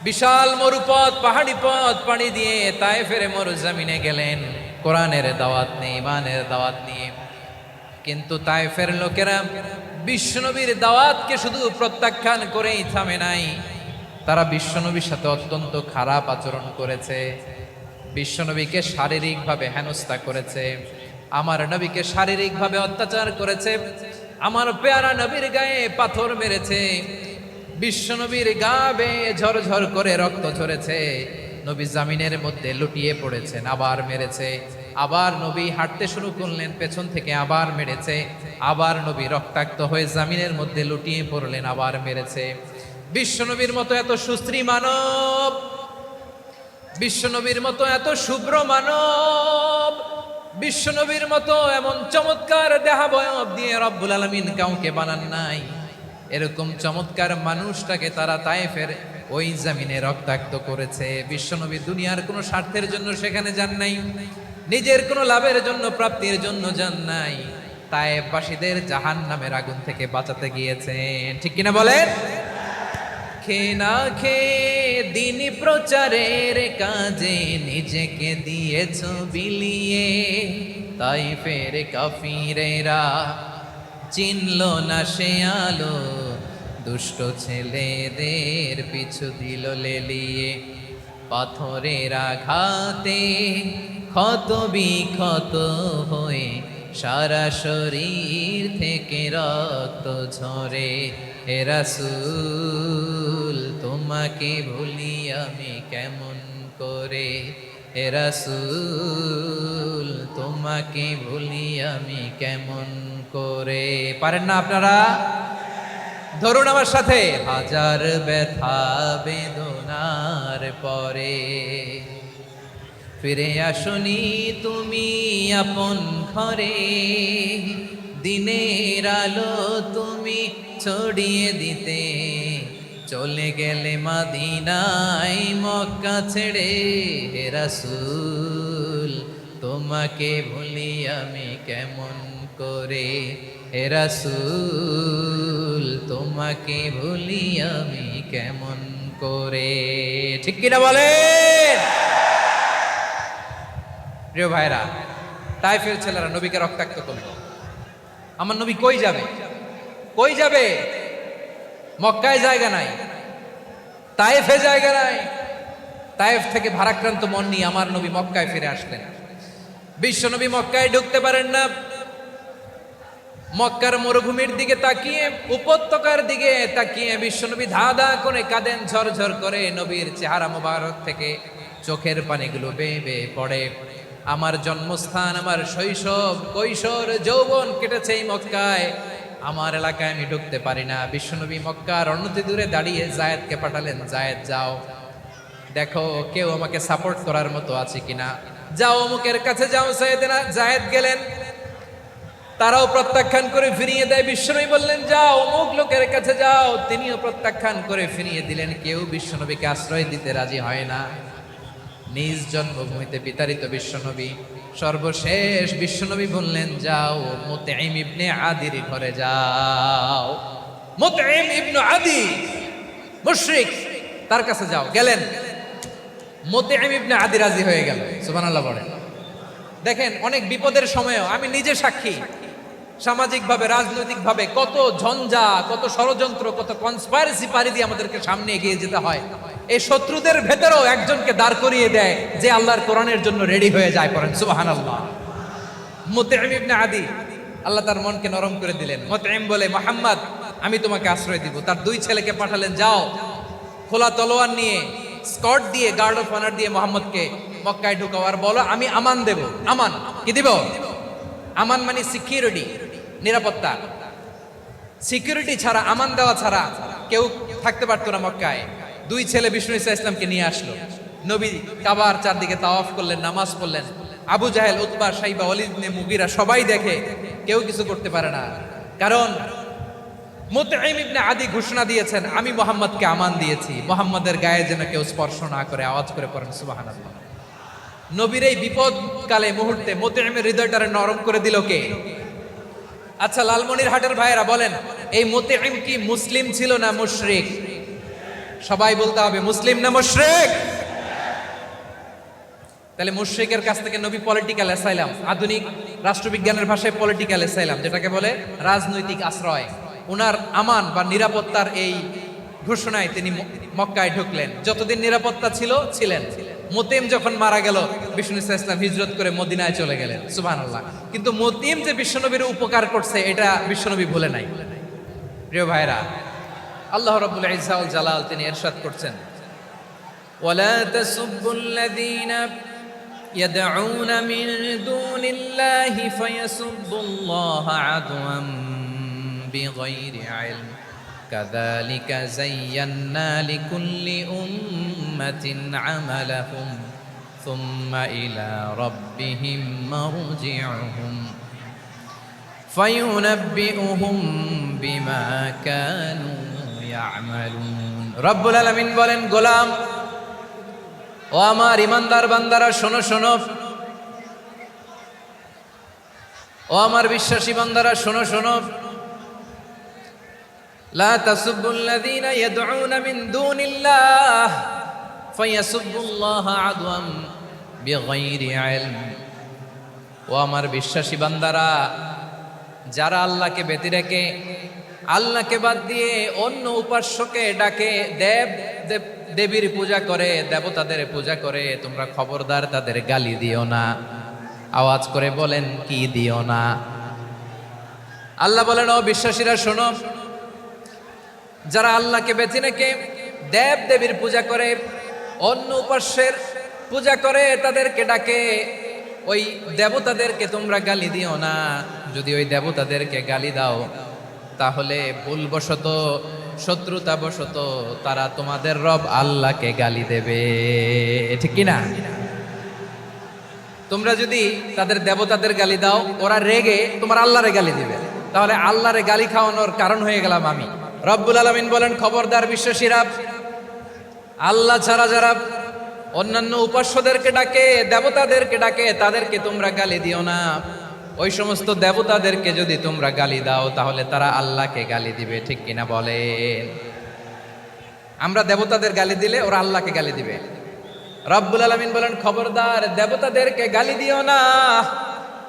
বিশাল মরুপথ, পাহাড়ি পথ পাড়ি দিয়ে তায়েফের মরুজমিনে গেলেন কোরআনের দাওয়াত নিয়ে, ইমানের দাওয়াত নিয়ে। কিন্তু তায়েফের লোকেরা বিশ্বনবীর দাওয়াতকে শুধু প্রত্যাখ্যান করেই থামে নাই, তারা বিশ্বনবীর সাথে অত্যন্ত খারাপ আচরণ করেছে। বিশ্বনবীকে শারীরিকভাবে হেনস্থা করেছে, আমার নবীকে শারীরিকভাবে অত্যাচার করেছে, আমার পেয়ারা নবীর গায়ে পাথর মেরেছে, বিশ্বনবীর গা বেয়ে ঝরঝর করে রক্ত ঝরেছে, নবী জামিনের মধ্যে লুটিয়ে পড়েছেন, আবার মেরেছে, আবার নবী হাঁটতে শুরু করলেন, পেছন থেকে আবার মেরেছে, আবার নবী রক্তাক্ত হয়ে জামিনের মধ্যে লুটিয়ে পড়লেন, আবার মেরেছে। বিশ্বনবীর মতো এত সুস্ত্রী মানব, বিশ্বনবীর মতো এত শুভ্র মানব, বিশ্বনবীর মতো এমন চমৎকার দেহাবয়ব দিয়ে রব্বুল আলামিন কাউকে বানান নাই। এরকম চমৎকার মানুষটাকে তারা তায়েফের ওই জামিনে রক্তাক্ত করেছে। বিশ্বনবী দুনিয়ার কোনো স্বার্থের জন্য সেখানে যান নাই, নিজের কোনো লাভের জন্য, প্রাপ্তির জন্য যান নাই, তায়েফবাসীদের জাহান্নামের আগুন থেকে বাঁচাতে গিয়েছেন। ঠিক কিনা বলেন? খেয়ে না খেয়ে দিন প্রচারের কাজে নিজেকে দিয়েছ বিলিয়ে, তায়েফের কাফিরেরা চিনল না সে আলো, দুষ্ট ছেলেদের পিছু দিল লেলিয়ে, পাথরের আঘাতে ক্ষত বিক্ষত হয়ে সারা শরীর থেকে রক্ত ঝরে। হে রাসূল তোমাকে ভুলি আমি কেমন করে, হে রাসূল তোমাকে ভুলি আমি কেমন করে। পারেন না আপনারা? ধরুন আমার সাথে। হাজার ব্যথা বেদনার পরে ফিরে আসনি তুমি আপন ঘরে, দিনের আলো তুমি ছড়িয়ে দিতে, চলে গেলে মদিনায় মক্কা ছেড়ে। হে রাসূল তোমাকে ভুলি আমি কেমন করে, হে রাসূল তোমাকে ভুলি আমি কেমন করে। ঠিক কিনা বলেন? প্রিয় ভাইরা, তায়েফের ছেলেরা নবীকে রক্তাক্ত করলো। আমার নবী কই যাবে? কই যাবে? মক্কায় জায়গা নাই, তায়েফে জায়গা নাই। তায়েফ থেকে ভারাক্রান্ত মন নিয়ে আমার নবী মক্কায় ফিরে আসলেন। বিশ্ব নবী মক্কায় ঢুকতে পারেন না। মক্কার মরুভূমির দিকে তাকিয়ে, উপত্যকার দিকে তাকিয়ে বিশ্বনবী ধা ধা করে কাঁদেন, ঝরঝর করে নবীর চেহারা মোবারক থেকে চোখের পানিগুলো বেয়ে বেয়ে পড়ে। আমার জন্মস্থান, আমার শৈশব, কৈশোর, যৌবন কেটেছে এই মক্কায়, আমার এলাকায় আমি ঢুকতে পারি না। বিশ্বনবী মক্কার অনতি দূরে দাঁড়িয়ে জায়েদকে পাঠালেন, জায়েদ যাও দেখো কেউ আমাকে সাপোর্ট করার মতো আছে কিনা, যাও অমুকের কাছে যাও। জায়েদ গেলেন, তারাও প্রত্যাখ্যান করে ফিরিয়ে দেয়। বিশ্বনবী বললেন যাও অমুক লোকের কাছে যাও, তিনিও প্রত্যাখ্যান করে ফিরিয়ে দিলেন। কেউ বিশ্বনবীকে আশ্রয় দিতে রাজি হয় না। নিজ জন্মভূমিতে বিতাড়িত বিশ্বনবী, সর্বশেষ বিশ্বনবী বললেন যাও মুতঈম ইবনে আদির ঘরে যাও। মুতঈম ইবনে আদি মুশরিক, তার কাছে যাও। গেলেন, মুতঈম ইবনে আদি রাজি হয়ে গেল। সুবহানাল্লাহ বলেন। দেখেন, অনেক বিপদের সময়ও আমি নিজে সাক্ষী, সামাজিকভাবে, রাজনৈতিকভাবে কত ঝঞ্ঝা, কত ষড়যন্ত্র, কত কনস্পাইরেসি পাড়ি দিয়ে আমাদেরকে সামনে এগিয়ে যেতে হয়। এই শত্রুদের ভেতরেও একজনকে দাঁড় করিয়ে দেয় যে আল্লাহর কোরআনের জন্য রেডি হয়ে যায়। পড়েন সুবহানাল্লাহ। মুতঈম ইবনে আদি, আল্লাহ তার মনকে নরম করে দিলেন। মুতঈম বলে, মুহাম্মদ আমি তোমাকে আশ্রয় দিব। তার দুই ছেলেকে পাঠালেন, যাও খোলা তলোয়ার নিয়ে, স্কট দিয়ে, গার্ড অফ অনার দিয়ে মুহাম্মদকে মক্কায় ঢুকাও, আর বলো আমি আমান দেব। আমান কি দিব? আমান মানে সিকিউরিটি, নিরাপত্তা। সিকিউরিটি ছাড়া, আমান দেওয়া ছাড়া কেউ থাকতে পারতো না মক্কায়। দুই ছেলে বিষ্ণু ইসা ইসলামকে নিয়ে আসলো। নবী কাবার চারদিকে তাওয়াফ করলেন, নামাজ পড়লেন। আবু জাহেল, উতবা, শাইবা, ওয়ালিদ ইবনে মুগীরা সবাই দেখে, কেউ কিছু করতে পারে না। কারণ মুতঈম ইবনে আদি ঘোষণা দিয়েছেন আমি মুহাম্মদকে আমান দিয়েছি, মুহাম্মদের গায়ে যেন কেউ স্পর্শ না করে। আওয়াজ করে পড়েন সুবহানাল্লাহ। নবীর এই বিপদকালে মুহূর্তে মুতঈমের হৃদয়টারে নরম করে দিল কে? আচ্ছা লালমনিরহাটের ভাইয়েরা বলেন, এই মুতঈম কি মুসলিম ছিল না মুশরিক? সবাই বলতে হবে মুসলিম না মুশরিক। তাহলে মুশরিকের কাছ থেকে নবী পলিটিক্যাল অ্যাসাইলাম, আধুনিক রাষ্ট্রবিজ্ঞানের ভাষায় পলিটিক্যাল অ্যাসাইলাম, যেটাকে বলে রাজনৈতিক আশ্রয়, উনার আমান বা নিরাপত্তার এই ঘোষণায় তিনি মক্কায় ঢুকলেন। যতদিন নিরাপত্তা ছিলেন। মুতিম যখন মারা গেল, বিষ্ণু ইসলাম হিজরত করে মদিনায় চলে গেলেন, সুবহানাল্লাহ। কিন্তু মুতিম যে বিশ্বনবীর উপকার করছে এটা বিশ্বনবী ভুলে নাই। প্রিয় ভাইরা, আল্লাহ রাব্বুল ইজ্জা ওয়াল জালাল তিনি ইরশাদ করছেন, ওয়ালা তাসুবুল্লাযীনা يدعون من دون الله فيسبوا الله عدوا بغير علم كذلك زينا لكل أمة عملهم ثم إلى ربهم مرجعهم فينبئهم بما كانوا يعملون رب العالمين বলেন, গোলাম ও আমার ইমানদার বান্দারা শোনো শোনো, ও আমার বিশ্বাসী বান্দারা শোনো শোনো, লা তাসুবুল্লাযীনা ইয়াদউনা মিন দুনিল্লাহ ফায়াসুবুল্লাহা আদওয়াম বিগাইরি ইলম। ও আমার বিশ্বাসী বান্দারা, যারা আল্লাহকে ব্যতি রেখে, আল্লাহকে বাদ দিয়ে অন্য উপাস্যকে ডাকে, দেবীর পূজা করে, দেবতাদের পূজা করে, তোমরা খবরদার তাদের গালি দিও না। আওয়াজ করে বলেন, কি দিও না? আল্লাহ বলেন, ও বিশ্বাসীরা শোনো, যারা আল্লাহকে বেছে রেখে দেব দেবীর পূজা করে, অন্য উপাস্যের পূজা করে, তাদেরকে ডাকে, ওই দেবতাদেরকে তোমরা গালি দিও না। যদি ওই দেবতাদেরকে গালি দাও তাহলে ভুলবশত, শত্রুতাবশত তারা তোমাদের রব আল্লাহকে গালি দেবে, ঠিক কিনা? তোমরা যদি তাদের দেবতাদের গালি দাও, ওরা রেগে তোমার আল্লাহরে গালি দিবে, তাহলে আল্লাহরে গালি খাওয়ানোর কারণ হয়ে গেলাম আমি। রব্বুল আলামিন বলেন, খবরদার বিশ্বাসীরা, আল্লাহ ছাড়া যারা অন্যান্য উপাস্যদেরকে ডাকে, দেবতাদেরকে ডাকে, তাদেরকে তোমরা গালি দিও না। ওই সমস্ত দেবতাদেরকে যদি তোমরা গালি দাও তাহলে তারা আল্লাহকে গালি দিবে, ঠিক কিনা বলেন? আমরা দেবতাদের গালি দিলে ওরা আল্লাহকে গালি দিবে। রব্বুল আলামিন বলেন, খবরদার দেবতাদেরকে গালি দিও না,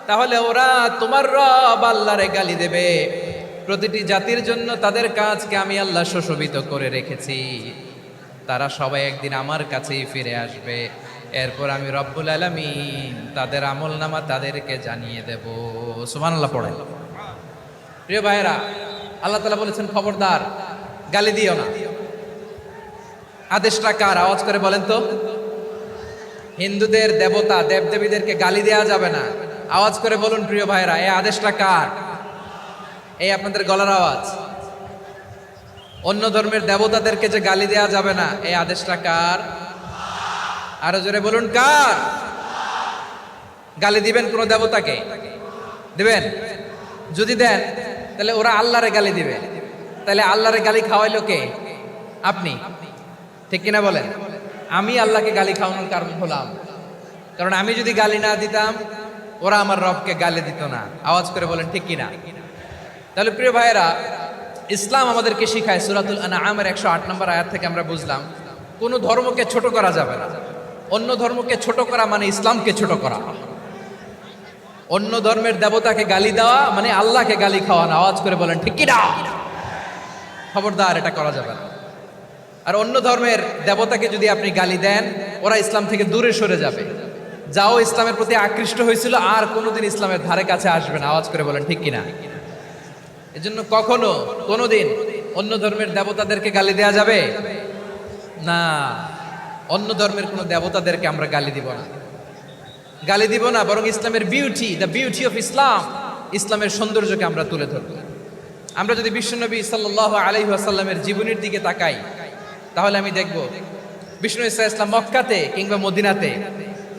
তাহলে ওরা তোমার রব আল্লাহরে গালি দেবে। প্রতিটি জাতির জন্য তাদের কাজকে আমি আল্লাহ সুশোভিত করে রেখেছি, তারা সবাই একদিন আমার কাছেই ফিরে আসবে। এরপর আমি রব্বুল আলামিন তাদের আমলনামা তাদেরকে জানিয়ে দেব। সুবহানাল্লাহ পড়েন। প্রিয় ভাইরা, আল্লাহ তাআলা বলেছেন, খবরদার গালি দিও না। আদেশটা কার? আওয়াজ করে বলেন তো। হিন্দুদের দেবতা দেবদেবীদেরকে গালি দেওয়া যাবে না। আওয়াজ করে বলুন প্রিয় ভাইরা, এই আদেশটা কার? এই আপনাদের গলার আওয়াজ। অন্য ধর্মের দেবতাদেরকে যে গালি দেওয়া যাবে না, এই আদেশটা কার? আরো জোরে বলুন, কার? গালি দিবেন কোন দেবতাকে? দিবেন? যদি দেন তাহলে ওরা আল্লাহরে গালি দিবে, তাহলে আল্লাহরে গালি খাওয়াইলো কে? আপনি, ঠিক কিনা বলেন? আমি আল্লাহকে গালি খাওয়ানোর কারণ হলাম, কারণ আমি যদি গালি না দিতাম ওরা আমার রবকে গালি দিত না। আওয়াজ করে বলেন, ঠিক কিনা? তাহলে প্রিয় ভাইয়েরা, ইসলাম আমাদেরকে শিখায়, সূরাতুল আনআমের 108 নম্বর আয়াত থেকে আমরা বুঝলাম, কোন ধর্মকে ছোট করা যাবে না। অন্য ধর্মকে ছোট করা মানে ইসলামকে ছোট করা। অন্য ধর্মের দেবতাকে গালি দেওয়া মানে আল্লাহকে গালি খাওয়ানো। আওয়াজ করে বলেন, ঠিক কিনা? খবরদার, এটা করা যাবে না। আর অন্য ধর্মের দেবতাকে যদি আপনি গালি দেন, ওরা ইসলাম থেকে দূরে সরে যাবে। যাও ইসলামের প্রতি আকৃষ্ট হয়েছিল আর কোনোদিন ইসলামের ধারে কাছে আসবে না। আওয়াজ করে বলেন, ঠিক কিনা? এজন্য কখনো কোনোদিন অন্য ধর্মের দেবতাদেরকে গালি দেয়া যাবে না। অন্য ধর্মের কোনো দেবতাদেরকে আমরা গালি দিব না, গালি দিব না, বরং ইসলামের beauty, the beauty of Islam, ইসলামের সৌন্দর্যকে আমরা তুলে ধরব। আমরা যদি বিশ্বনবী সাল্লাল্লাহু আলাইহি ওয়াসাল্লামের জীবনের দিকে তাকাই, তাহলে আমি দেখব বিষ্ণু ইসলাম মক্কাতে কিংবা মদিনাতে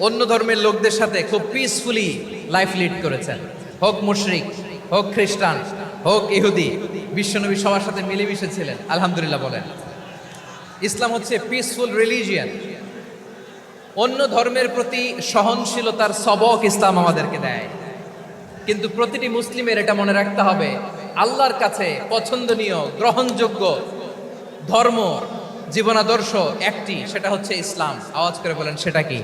অন্য ধর্মের লোকদের সাথে খুব পিসফুলি লাইফ লিড করেছেন। হোক মুশরিক, হোক খ্রিস্টান, হোক ইহুদি, বিশ্বনবী সবার সাথে মিলেমিশে ছিলেন। আলহামদুলিল্লাহ বলেন। ইসলাম হচ্ছে পিসফুল রিলিজিয়ান। অন্য ধর্মের প্রতি সহনশীলতার সবক ইসলাম আমাদেরকে দেয়। কিন্তু প্রতিটি মুসলিমের এটা মনে রাখতে হবে, আল্লাহর কাছে পছন্দনীয়, গ্রহণযোগ্য ধর্ম জীবনাদর্শ একটি, সেটা হচ্ছে ইসলাম। আওয়াজ করে বলেন সেটা কি?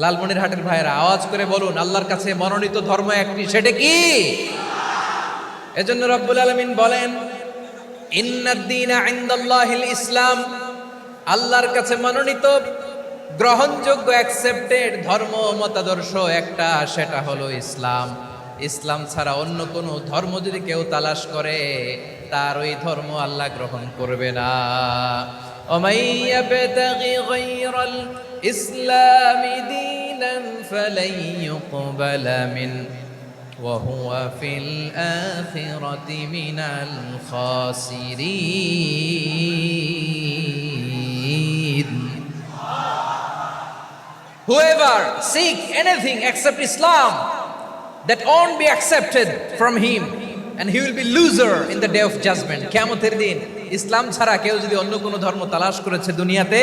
লালমনিরহাটের ভাইয়েরা আওয়াজ করে বলুন, আল্লাহর কাছে মনোনীত ধর্ম একটি, সেটা কি? এজন্য রব্বুল আলামিন বলেন, ইন্নাদ-দীনা ইনদাল্লাহিল ইসলাম, আল্লাহর কাছে মনোনীত গ্রহণযোগ্য অ্যাকসেপ্টেড ধর্ম মতাদর্শ একটা, সেটা হলো ইসলাম। ইসলাম ছাড়া অন্য কোনো ধর্ম যদি কেউ তালাশ করে, তার ওই ধর্ম আল্লাহ গ্রহণ করবে না। ওমাই ইয়াবতাগি গায়রাল ইসলামি দীনান ফালাই ইউকবালা মিন ওয়া হুয়া ফিল আখিরাতি মিনাল খাসিরিন। Whoever seek anything except Islam, that won't be accepted from him, and he will be loser in the day of judgment. কিয়ামতের দিন ইসলাম ছাড়া কেউ যদি অন্য কোনো ধর্ম তালাশ করেছে দুনিয়াতে,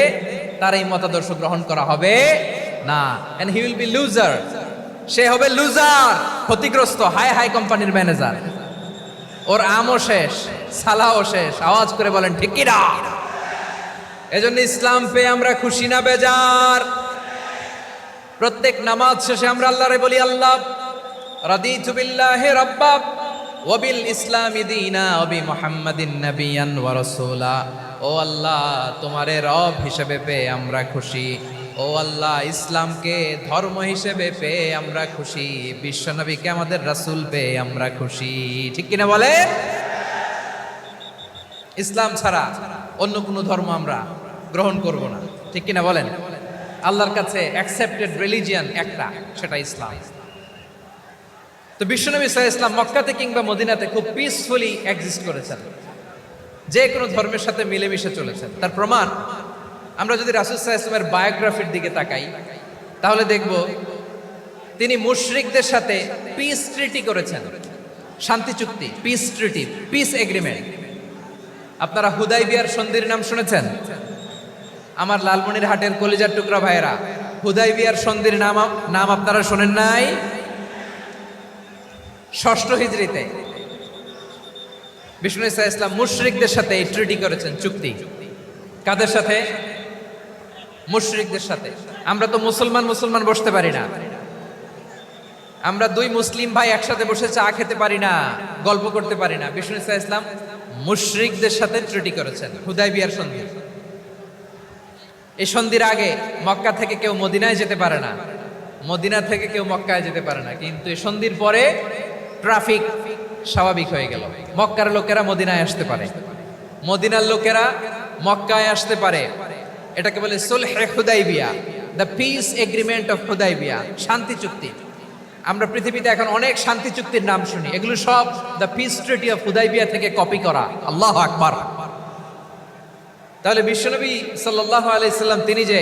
তার এই মতাদর্শ গ্রহণ করা হবে না, and he will be loser. সে হবে লুজার, ক্ষতিগ্রস্ত, হাই হাই কোম্পানির ম্যানেজার। ওর আমও শেষ, সালাও শেষ। আওয়াজ করে বলেন ঠিক কি না? এজন্য ইসলাম পেয়ে আমরা খুশি না বেজার? প্রত্যেক নামাজ শেষে আমরা আল্লাহরে বলি, আল্লাহ রাদিতু বিল্লাহি রাব্বা ওয়া বিল ইসলামি দীনা ওয়া বি মুহাম্মাদিন নাবিয়ান ওয়া রাসূলা। ও আল্লাহ, তোমারে রব হিসেবে পেয়ে আমরা খুশি। ও আল্লাহ, ইসলামকে ধর্ম হিসেবে পেয়ে আমরা খুশি। বিশ্বনবীকে আমাদের রাসূল পেয়ে আমরা খুশি। ঠিক কিনা বলে? ইসলাম ছাড়া অন্য কোনো ধর্ম আমরা গ্রহণ করব না। ঠিক কিনা বলেন? আল্লাহর কাছে অ্যাকসেপ্টেড রিলিজিয়ান একটা, সেটা ইসলাম। তো বিশ্বনবী সাল্লাল্লাহু আলাইহি ওয়াসাল্লাম মক্কাতে কিংবা মদিনাতে খুব পিসফুলি এক্সিস্ট করেছেন, যে কোনো ধর্মের সাথে মিলেমিশে চলেছেন। তার প্রমাণ আমরা যদি রাসূল সাল্লাল্লাহু আলাইহি ওয়াসাল্লামের বায়োগ্রাফির দিকে তাকাই, তাহলে দেখব তিনি মুশরিকদের সাথে পিস ট্রিটি করেছেন, শান্তি চুক্তি, পিস ট্রিটি, পিস এগ্রিমেন্ট। আপনারা হুদাইবিয়ার সন্ধির নাম শুনেছেন? আমার লালমনিরহাটের কলিজার টুকরা ভাইয়েরা, হুদাইবিয়ার সন্ধির নাম আপনারা শোনেন নাই? ষষ্ঠ হিজরিতে বিষ্ণু ঈসা ইসলাম মুশরিকদের সাথে এই ট্রিটি করেছেন, চুক্তি। কাদের সাথে? মুশরিকদের সাথে। আমরা তো মুসলমান বসতে পারি না। আমরা দুই মুসলিম ভাই একসাথে বসে চা খেতে পারি না, গল্প করতে পারি না। বিষ্ণু ঈসা ইসলাম মুশরিকদের সাথে ট্রিটি করেছেন, হুদাইবিয়ার সন্ধি। এই সন্ধির আগে মক্কা থেকে কেউ মদিনায় যেতে পারে না, মদিনা থেকে কেউ মক্কায় যেতে পারে না। কিন্তু এই সন্ধির পরে ট্রাফিক স্বাভাবিক হয়ে গেল। মক্কার লোকেরা মদিনায় আসতে পারে, মদিনার লোকেরা মক্কায় আসতে পারে। এটাকে বলে সুলহে হুদাইবিয়া, the peace agreement of Hudaybiyyah, শান্তি চুক্তি। আমরা পৃথিবীতে এখন অনেক শান্তি চুক্তির নাম শুনি, এগুলো সব the piece treaty of Hudaibiya থেকে কপি করা। আল্লাহু আকবার। তাহলে বিশ্বনবী সাল্লাল্লাহু আলাইহি সাল্লাম তিনি যে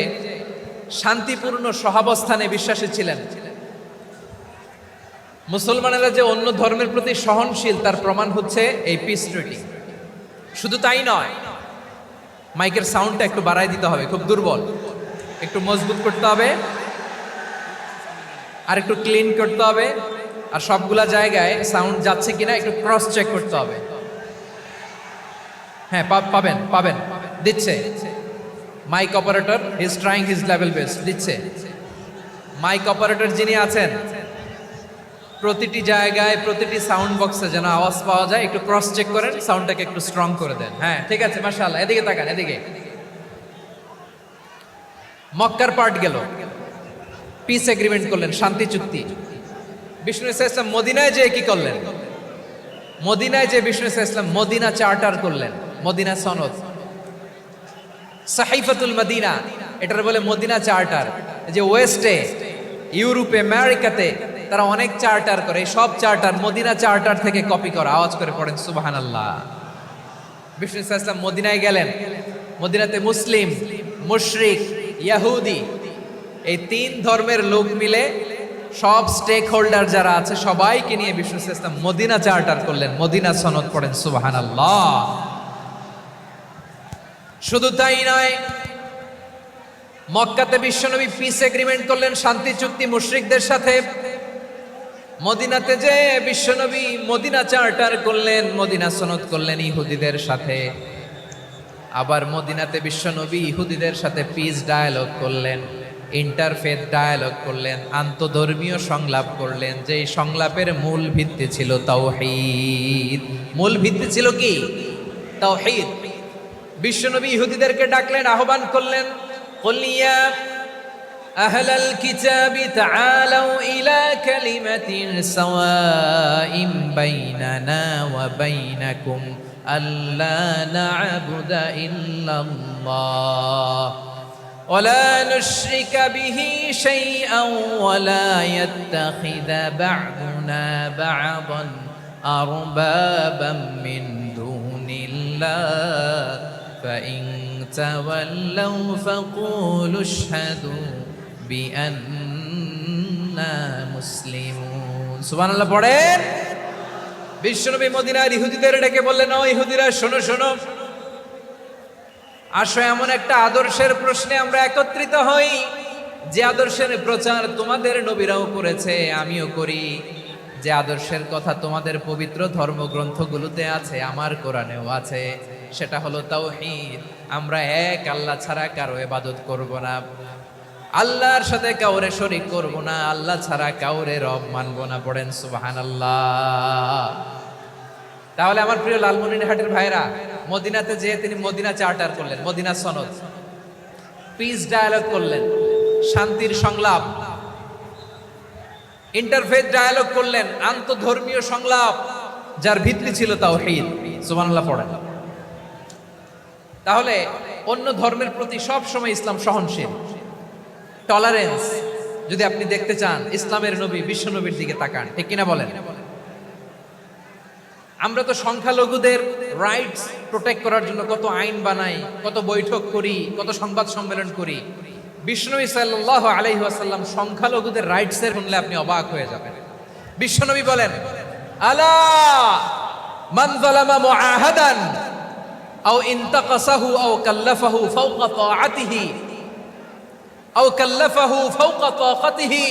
শান্তিপূর্ণ সহাবস্থানে বিশ্বাসী ছিলেন, মুসলমানেরা যে অন্য ধর্মের প্রতি সহনশীল, তার প্রমাণ হচ্ছে এই পিস ট্রিটি। শুধু তাই নয়, মাইকের সাউন্ডটা একটু বাড়াই দিতে হবে, খুব দুর্বল, একটু মজবুত করতে হবে, আর একটু ক্লিন করতে হবে, আর সবগুলা জায়গায় সাউন্ড যাচ্ছে কিনা একটু ক্রস চেক করতে হবে। হ্যাঁ, পাবেন দিচ্ছে mike operator, is trying his level best, দিচ্ছে। মাইক অপারেটর যিনি আছেন, প্রতিটি জায়গায় প্রতিটি সাউন্ড বক্সে যেন আওয়াজ পাওয়া যায়, একটু ক্রস চেক করেন, সাউন্ডটাকে একটু স্ট্রং করে দেন। হ্যাঁ, ঠিক আছে, মাশাআল্লাহ। এদিকে তাকান, এদিকে। মক্কার পার্ট গেল, পিস এগ্রিমেন্ট করলেন, শান্তি চুক্তি। বিষ্ণু ঈসা ইসলাম মদিনায় যে কি করলেন? মদিনায় যে বিষ্ণু ঈসা ইসলাম মদিনা চার্টার করলেন, মদিনা সনদ, সাহিফাতুল মদিনা, এটার বলে মদিনা চার্টার। যে ওয়েস্টে, ইউরোপে, আমেরিকাতে তারা অনেক চার্টার করে, সব চার্টার মদিনা চার্টার থেকে কপি করা। আওয়াজ করে পড়েন সুবহানাল্লাহ। বিষ্ণু ঈসা ইসলাম মদিনায় গেলেন, মদিনাতে মুসলিম, মুশরিক, ইহুদি, এই তিন ধর্মের লোক মিলে সব স্টেক হোল্ডার যারা আছে সবাইকে নিয়ে বিষ্ণু ঈসা ইসলাম মদিনা চার্টার করলেন, মদিনা সনদ। পড়েন সুবহানাল্লাহ। শুধু তাই নয়, মক্কাতে বিশ্বনবী পিস এগ্রিমেন্ট করলেন, শান্তি চুক্তি মুশরিকদের সাথে। মদিনাতে যে বিশ্বনবী মদিনা চার্টার করলেন, মদিনা সনদ করলেন ইহুদিদের সাথে। আবার মদিনাতে বিশ্বনবী ইহুদিদের সাথে পিস ডায়ালগ করলেন, ইন্টারফেথ ডায়ালগ করলেন, আন্তধর্মীয় সংলাপ করলেন, যেই সংলাপের মূল ভিত্তি ছিল তাওহীদ। মূল ভিত্তি ছিল কি? তাওহীদ। বিশ্বনবী ইহুদিদেরকে ডাকলেন, আহ্বান করলেন, কুল ইয়া আহলাল কিতাবি তাআলাউ ইলা কালিমাতিন সাওয়াইন বাইনানা ওয়া বাইনাকুম আল্লা না'বুদা ইল্লাল্লাহ ওয়া লা নুশরিকা বিহি শাইআন ওয়া লা ইয়াত্তাখিযা বা'দুনা বা'দান আরবাবাম মিন দুনিল্লাহ ফাইন তাওয়াল্লাউ ফাকুলু আশহাদু বিআন্না মুসলিমুন। সুবহানাল্লাহ পড়েন। বিশ্বনবী মদিনার ইহুদিদের ডেকে বললেন, ও ইহুদিরা, শোনো শোনো, আসো এমন একটা আদর্শের প্রশ্নে আমরা একত্রিত হই, যে আদর্শের প্রচার তোমাদের নবীরাও করেছে, আমিও করি, যে আদর্শের কথা তোমাদের পবিত্র ধর্মগ্রন্থগুলোতে আছে, আমার কোরআনেও আছে, সেটা হলো তাওহীদ। আমরা এক আল্লাহ ছাড়া কারো ইবাদত করব না, আল্লাহর সাথে কাউরে শরীক করব না, আল্লাহ ছাড়া কাউরে রব মানব না। পড়েন সুবহানাল্লাহ। তাহলে আমার প্রিয় লালমনিরহাটের ভাইরা, মদিনাতে যেয়ে তিনি মদিনা চার্টার করলেন, মদিনা সনদ, পিস ডায়ালগ করলেন, শান্তির সংলাপ, ইন্টারফেথ ডায়ালগ করলেন, আন্তধর্মীয় সংলাপ, যার ভিত্তি ছিল তাওহীদ। সুবহানাল্লাহ পড়েন। তাহলে অন্য ধর্মের প্রতি সব সময় ইসলাম সহনশীল, টলারেন্স। যদি আপনি দেখতে চান ইসলামের নবী বিশ্ব নবীর দিকে তাকান, ঠিক কিনা বলেন? আমরা তো সংখ্যালঘুদের রাইটস প্রোটেক্ট করার জন্য কত আইন বানাই, কত বৈঠক করি, কত সংবাদ সম্মেলন করি। বিশ্বনবী সাল্লাল্লাহু আলাইহি ওয়াসাল্লাম সংখ্যালঘুদের রাইটস এর শুনলে আপনি অবাক হয়ে যাবেন। বিশ্বনবী বলেন, আলা মান যালামা মুআহাদান আও ইনতাকাসাহু আও কাল্লাফাহু ফাওকা তাআতিহি আও কাল্লাফাহু ফাওকা তাকাতিহি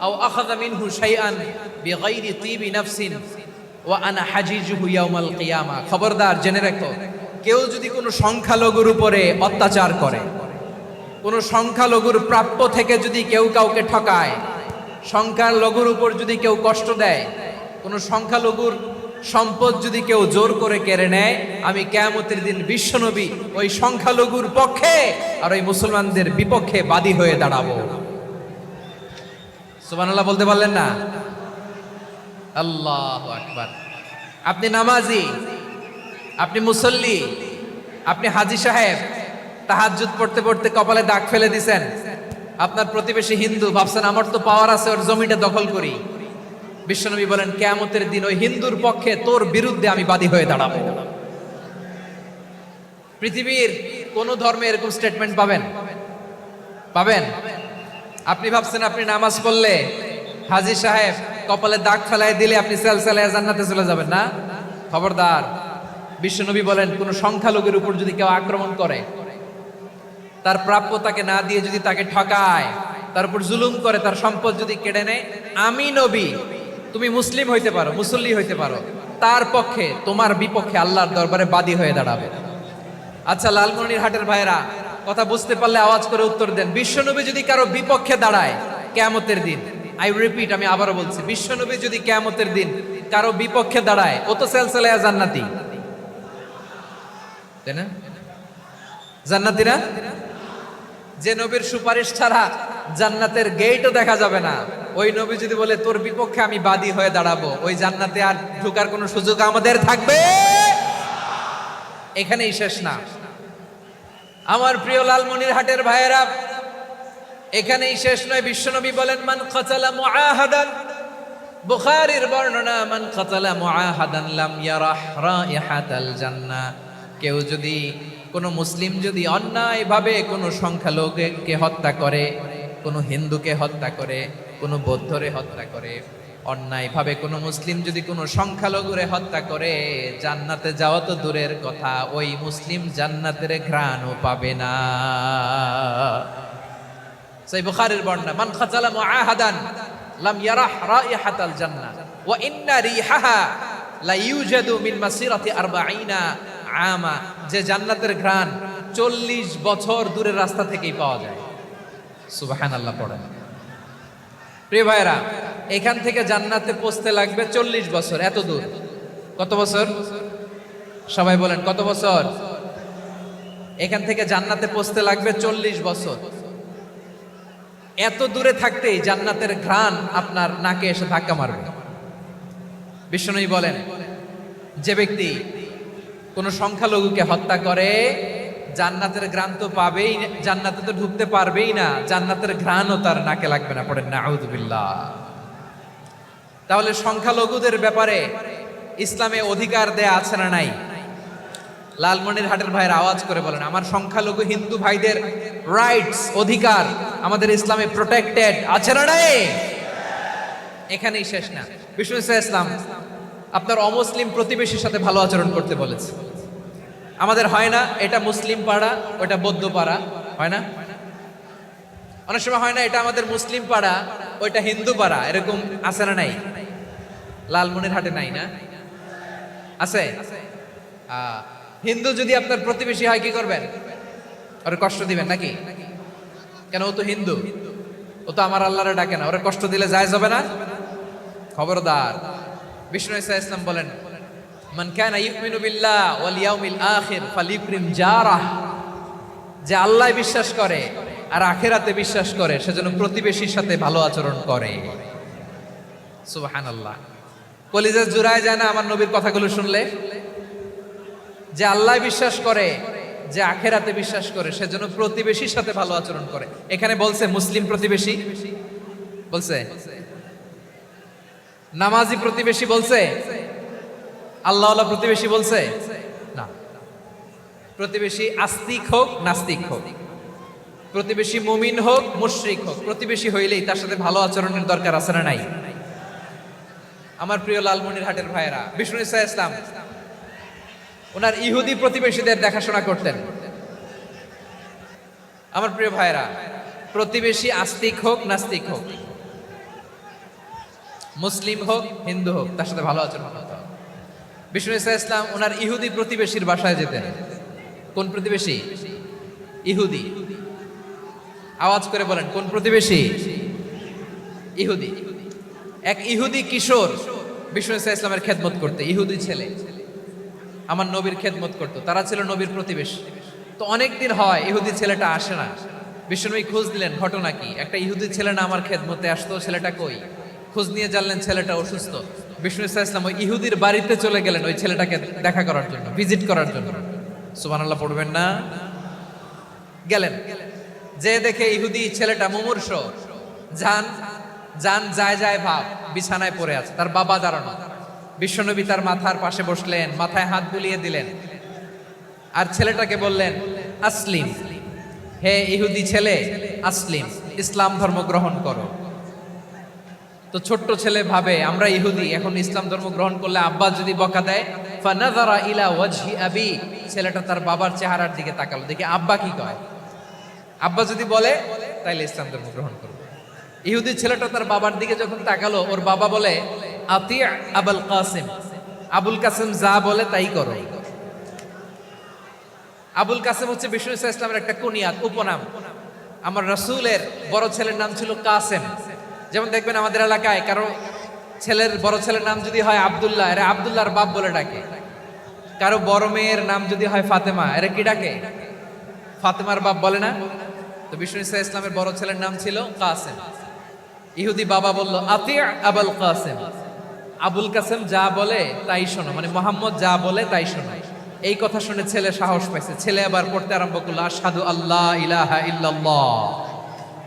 আও আখাযা মিনহু শাইআন বিগাইরি তিবি নাফসিন ওয়া আনা হাজিজুহু ইয়াউমাল কিয়ামা। খবরদার, জেনে রাখো, কেউ যদি কোনো সংখ্যালঘুর উপরে অত্যাচার করে, কোনো সংখ্যালঘুর প্রাপ্য থেকে যদি কেউ কাউকে ঠকায়, সংখ্যালঘুর উপর যদি কেউ কষ্ট দেয়, কোনো সংখ্যালঘুর সম্পদ যদি কেউ জোর করে কেড়ে নেয়, আমি কিয়ামতের দিন বিশ্বনবী ওই সংখ্যালঘুর পক্ষে আর ওই মুসলমানদের বিপক্ষে বাদী হয়ে দাঁড়াবো। সুবহানাল্লাহ বলতে পারলেন না? আল্লাহু আকবার। আপনি নামাজি, আপনি মুসল্লি, আপনি হাজী সাহেব, তাহাজ্জুদ পড়তে পড়তে কপালে দাগ ফেলে দিছেন, আপনার প্রতিবেশী হিন্দু, ভাবছেন আমার তো পাওয়ার আছে, ওর জমিটা দখল করি। বিশ্বনবী বলেন, কিয়ামতের দিন ওই হিন্দুর পক্ষে তোর বিরুদ্ধে আমি বাদী হয়ে দাঁড়াবো। পৃথিবীর কোন ধর্মে এরকম স্টেটমেন্ট পাবেন? পাবেন? আপনি ভাবছেন আপনি নামাজ পড়লে হাজী সাহেব কপালে দাগ ফেলায় দিলে আপনি সেলসেলায় জান্নাতে চলে যাবেন না? খবরদার। বিশ্বনবী বলেন, কোন সংখ্যালঘুর উপর যদি কেউ আক্রমণ করে, তার প্রাপ্য তাকে না দিয়ে যদি তাকে ঠকায়, তার উপর জুলুম করে, তার সম্পদ যদি কেড়ে নেয়, আমি নবী, তুমি মুসলিম হইতে পারো, মুসল্লি হইতে পারো, তার পক্ষে তোমার বিপক্ষে আল্লাহর দরবারে বাদী হয়ে দাঁড়াবে। আচ্ছা লালমনিরহাটের ভাইরা, কথা বুঝতে পারলে আওয়াজ করে উত্তর দেন। বিশ্বনবী যদি কারো বিপক্ষে দাঁড়ায় কিয়ামতের দিন, আই রিপিট, আমি আবারও বলছি, বিশ্বনবী যদি কিয়ামতের দিন কারো বিপক্ষে দাঁড়ায়, ও তো সেলসেলায়া জান্নাতি, তাই না? জান্নাতি না? যে নবীর সুপারিশ ছাড়া জান্নাতের গেটও দেখা যাবে না, ওই নবী যদি বলে তোর বিপক্ষে আমি বাদী হয়ে দাঁড়াবো, ওই জান্নাতে আর ঢোকার কোনো সুযোগ আমাদের থাকবে? এখানেই শেষ না আমার প্রিয় লালমনিরহাটের ভাইয়েরা, এখানেই শেষ নয়। বিশ্বনবী বলেন, মান কাতালা মুআহাদান, বুখারীর বর্ণনা, মান কাতালা মুআহাদান লাম ইয়ারাহ রাইহাতাল জান্নাহ। কেউ যদি, কোন মুসলিম যদি অন্যায়ভাবে কোনো সংখ্যালঘুকে হত্যা করে, কোনো হিন্দুকে হত্যা করে, কোনো বৌদ্ধরে হত্যা করে, অন্যায়ভাবে কোনো মুসলিম যদি কোনো সংখ্যালঘুরে হত্যা করে, জান্নাতে যাওয়া তো দূরের কথা, ওই মুসলিম জান্নাতের ঘ্রাণও পাবে না। সেই বুখারীর বর্ণনা, মান খাতালা মুআহাদান লাম ইয়ারাহ রাইহাতাল জান্নাহ ওয়া ইন্না রিহাহা লা ইউজাদু মিন মাসিরাতি 40 আমা, যে জান্নাতের ঘ্রাণ 40 বছর দূরের রাস্তা থেকেই পাওয়া যায়। সুবহানাল্লাহ পড়েন। প্রিয় ভাইরা, এখান থেকে জান্নাতে পৌঁছতে লাগবে 40 বছর। এত দূর, কত বছর? সবাই বলেন কত বছর? এখান থেকে জান্নাতে পৌঁছতে লাগবে 40 বছর। এত দূরে থাকতেই জান্নাতের ঘ্রাণ আপনার নাকে এসে ধাক্কা মারবে। বিষ্ণুই বলেন, যে ব্যক্তি কোন সংখ্যালঘুকে হত্যা করে জান্নাতের ঘ্রাণ তো পাবেই, জান্নাতে তো ঢুকতে পারবেই না, জান্নাতের ঘ্রাণও তার নাকে লাগবে না। পড়েন নাউযুবিল্লাহ। তাহলে সংখ্যালঘুদের ব্যাপারে ইসলামে অধিকার দেয়া আছে না নাই? লালমনিরহাটের ভাইয়ের আওয়াজ করে বলেন, আমার সংখ্যালঘু হিন্দু ভাইদের রাইটস, অধিকার আমাদের ইসলামে প্রোটেক্টেড আছে না নাই? এখানেই শেষ না। বিষ্ণু ইসলাম আপনার অমুসলিম প্রতিবেশীর সাথে ভালো আচরণ করতে বলেছে। আমাদের হয় না এটা মুসলিম পাড়া, ওটা বৌদ্ধ পাড়া, হয় না? অনেক সময় হয় না এটা আমাদের মুসলিম পাড়া, ওইটা হিন্দু পাড়া, এরকম আছে না নাই? লালমনিরহাটে নাই না? আছে? হিন্দু যদি আপনার প্রতিবেশী হয় কি করবেন? ওরে কষ্ট দিবেন নাকি? কেন? ও তো হিন্দু, ও তো আমার আল্লাহরে ডাকে না, ওরে কষ্ট দিলে জায়েজ হবে না? খবরদার। বিষ্ণু ইসলাম বলেন, মান কানা ইউমিনু বিল্লাহ ওয়াল ইয়াউমিল আখির ফালিউকরিম জারাহ, যে আল্লাহ বিশ্বাস করে আর আখিরাতে বিশ্বাস করে সেজন্য প্রতিবেশীর সাথে ভালো আচরণ করে। সুবহানাল্লাহ। কলিজা জুড়ায় যায় না আমার নবীর কথাগুলো শুনলে? যে আল্লাহ বিশ্বাস করে, যে আখিরাতে বিশ্বাস করে সেজন্য প্রতিবেশীর সাথে ভালো আচরণ করে। এখানে বলছে মুসলিম প্রতিবেশী, বলছে নামাজি প্রতিবেশী, বলছে আল্লাহওয়ালা প্রতিবেশী, বলছে না। প্রতিবেশী আস্তিক হোক নাস্তিক হোক, প্রতিবেশী মুমিন হোক মুশরিক হোক, প্রতিবেশী হইলেই তার সাথে ভালো আচরণের দরকার আছে না নাই? আমার প্রিয় লালমনিরহাটের ভাইয়েরা, বিষ্ণু ইসলাম ওনার ইহুদি প্রতিবেশীদের দেখাশোনা করতেন। আমার প্রিয় ভাইয়েরা, প্রতিবেশী আস্তিক হোক নাস্তিক হোক, মুসলিম হোক হিন্দু হোক, তার সাথে ভালো আচরণ করতে হবে। বিষ্ণু ইসলাম ওনার ইহুদি প্রতিবেশীর বাসায় যেতেন। কোন প্রতিবেশী? ইহুদি। আওয়াজ করে বলেন কোন প্রতিবেশী? ইহুদি। এক ইহুদি কিশোর বিষ্ণু ইসলামের খেদমত করতে, ইহুদি ছেলে আমার নবীর খেদমত করতো, তারা ছিল নবীর প্রতিবেশী। তো অনেকদিন হয় ইহুদি ছেলেটা আসে না। বিষ্ণুনবী খোঁজ দিলেন, ঘটনা কি? একটা ইহুদি ছেলে না আমার খেদমতে আসতো, ছেলেটা কই? খোঁজ নিয়ে জানলেন ছেলেটা অসুস্থ। বিষ্ণু ইসলাম ওই ইহুদির বাড়িতে চলে গেলেন ওই ছেলেটাকে দেখা করার জন্য, ভিজিট করার জন্য। সুবহানাল্লাহ পড়বেন না? গেলেন, যে দেখে ইহুদি ছেলেটা মুমূর্ষ, জান জান যায় যায় ভাব, বিছানায় পড়ে আছে, তার বাবা দাঁড়ানো। বিশ্বনবী তার মাথার পাশে বসলেন, মাথায় হাত বুলিয়ে দিলেন, আর ছেলেটাকে বললেন আসলিম, হে ইহুদি ছেলে আসলিম, ইসলাম ধর্ম গ্রহণ করো। তো ছোট্ট ছেলে ভাবে আমরা ইহুদি, এখন ইসলাম ধর্ম গ্রহণ করলে আব্বা যদি বকা দেয়, ফানাযারা ইলা ওয়াজহি আবি, ছেলেটা তার বাবার চেহারার দিকে তাকালো, দেখি আব্বা কি কয়। আব্বা যদি বলে তাইলে ইসলাম ধর্ম গ্রহণ করবে। ইহুদি ছেলেটা তার বাবার দিকে যখন তাকালো, ওর বাবা বলে আতি আবুল কাসিম, আবুল কাসিম যা বলে তাই করো। আবুল কাসিম হচ্ছে বিষ্ণু ইসলামের একটা কুনিয়াত, উপনাম। আমার রাসূলের বড় ছেলের নাম ছিল কাসেম। যেমন দেখবেন আমাদের এলাকায় কারো ছেলের বড় ছেলের নাম যদি হয় আব্দুল্লাহ, এরা আব্দুল্লাহর বাপ বলে ডাকে। কারো বড় মেয়ের নাম যদি হয় ফাতেমা, এরা কি ডাকে? ফাতেমার বাপ বলে না? তো বিষ্ণু ইসলামের বড় ছেলের নাম ছিল কাসেম। ইহুদি বাবা বলল আতি আবুল কাসেম, আবুল কাসেম যা বলে তাই শোনো, মানে মোহাম্মদ যা বলে তাই শোনো। এই কথা শুনে ছেলে সাহস পাইছে, ছেলে আবার পড়তে আরম্ভ করলো আশহাদু আল্লাহ ইলাহা ইল্লাল্লাহ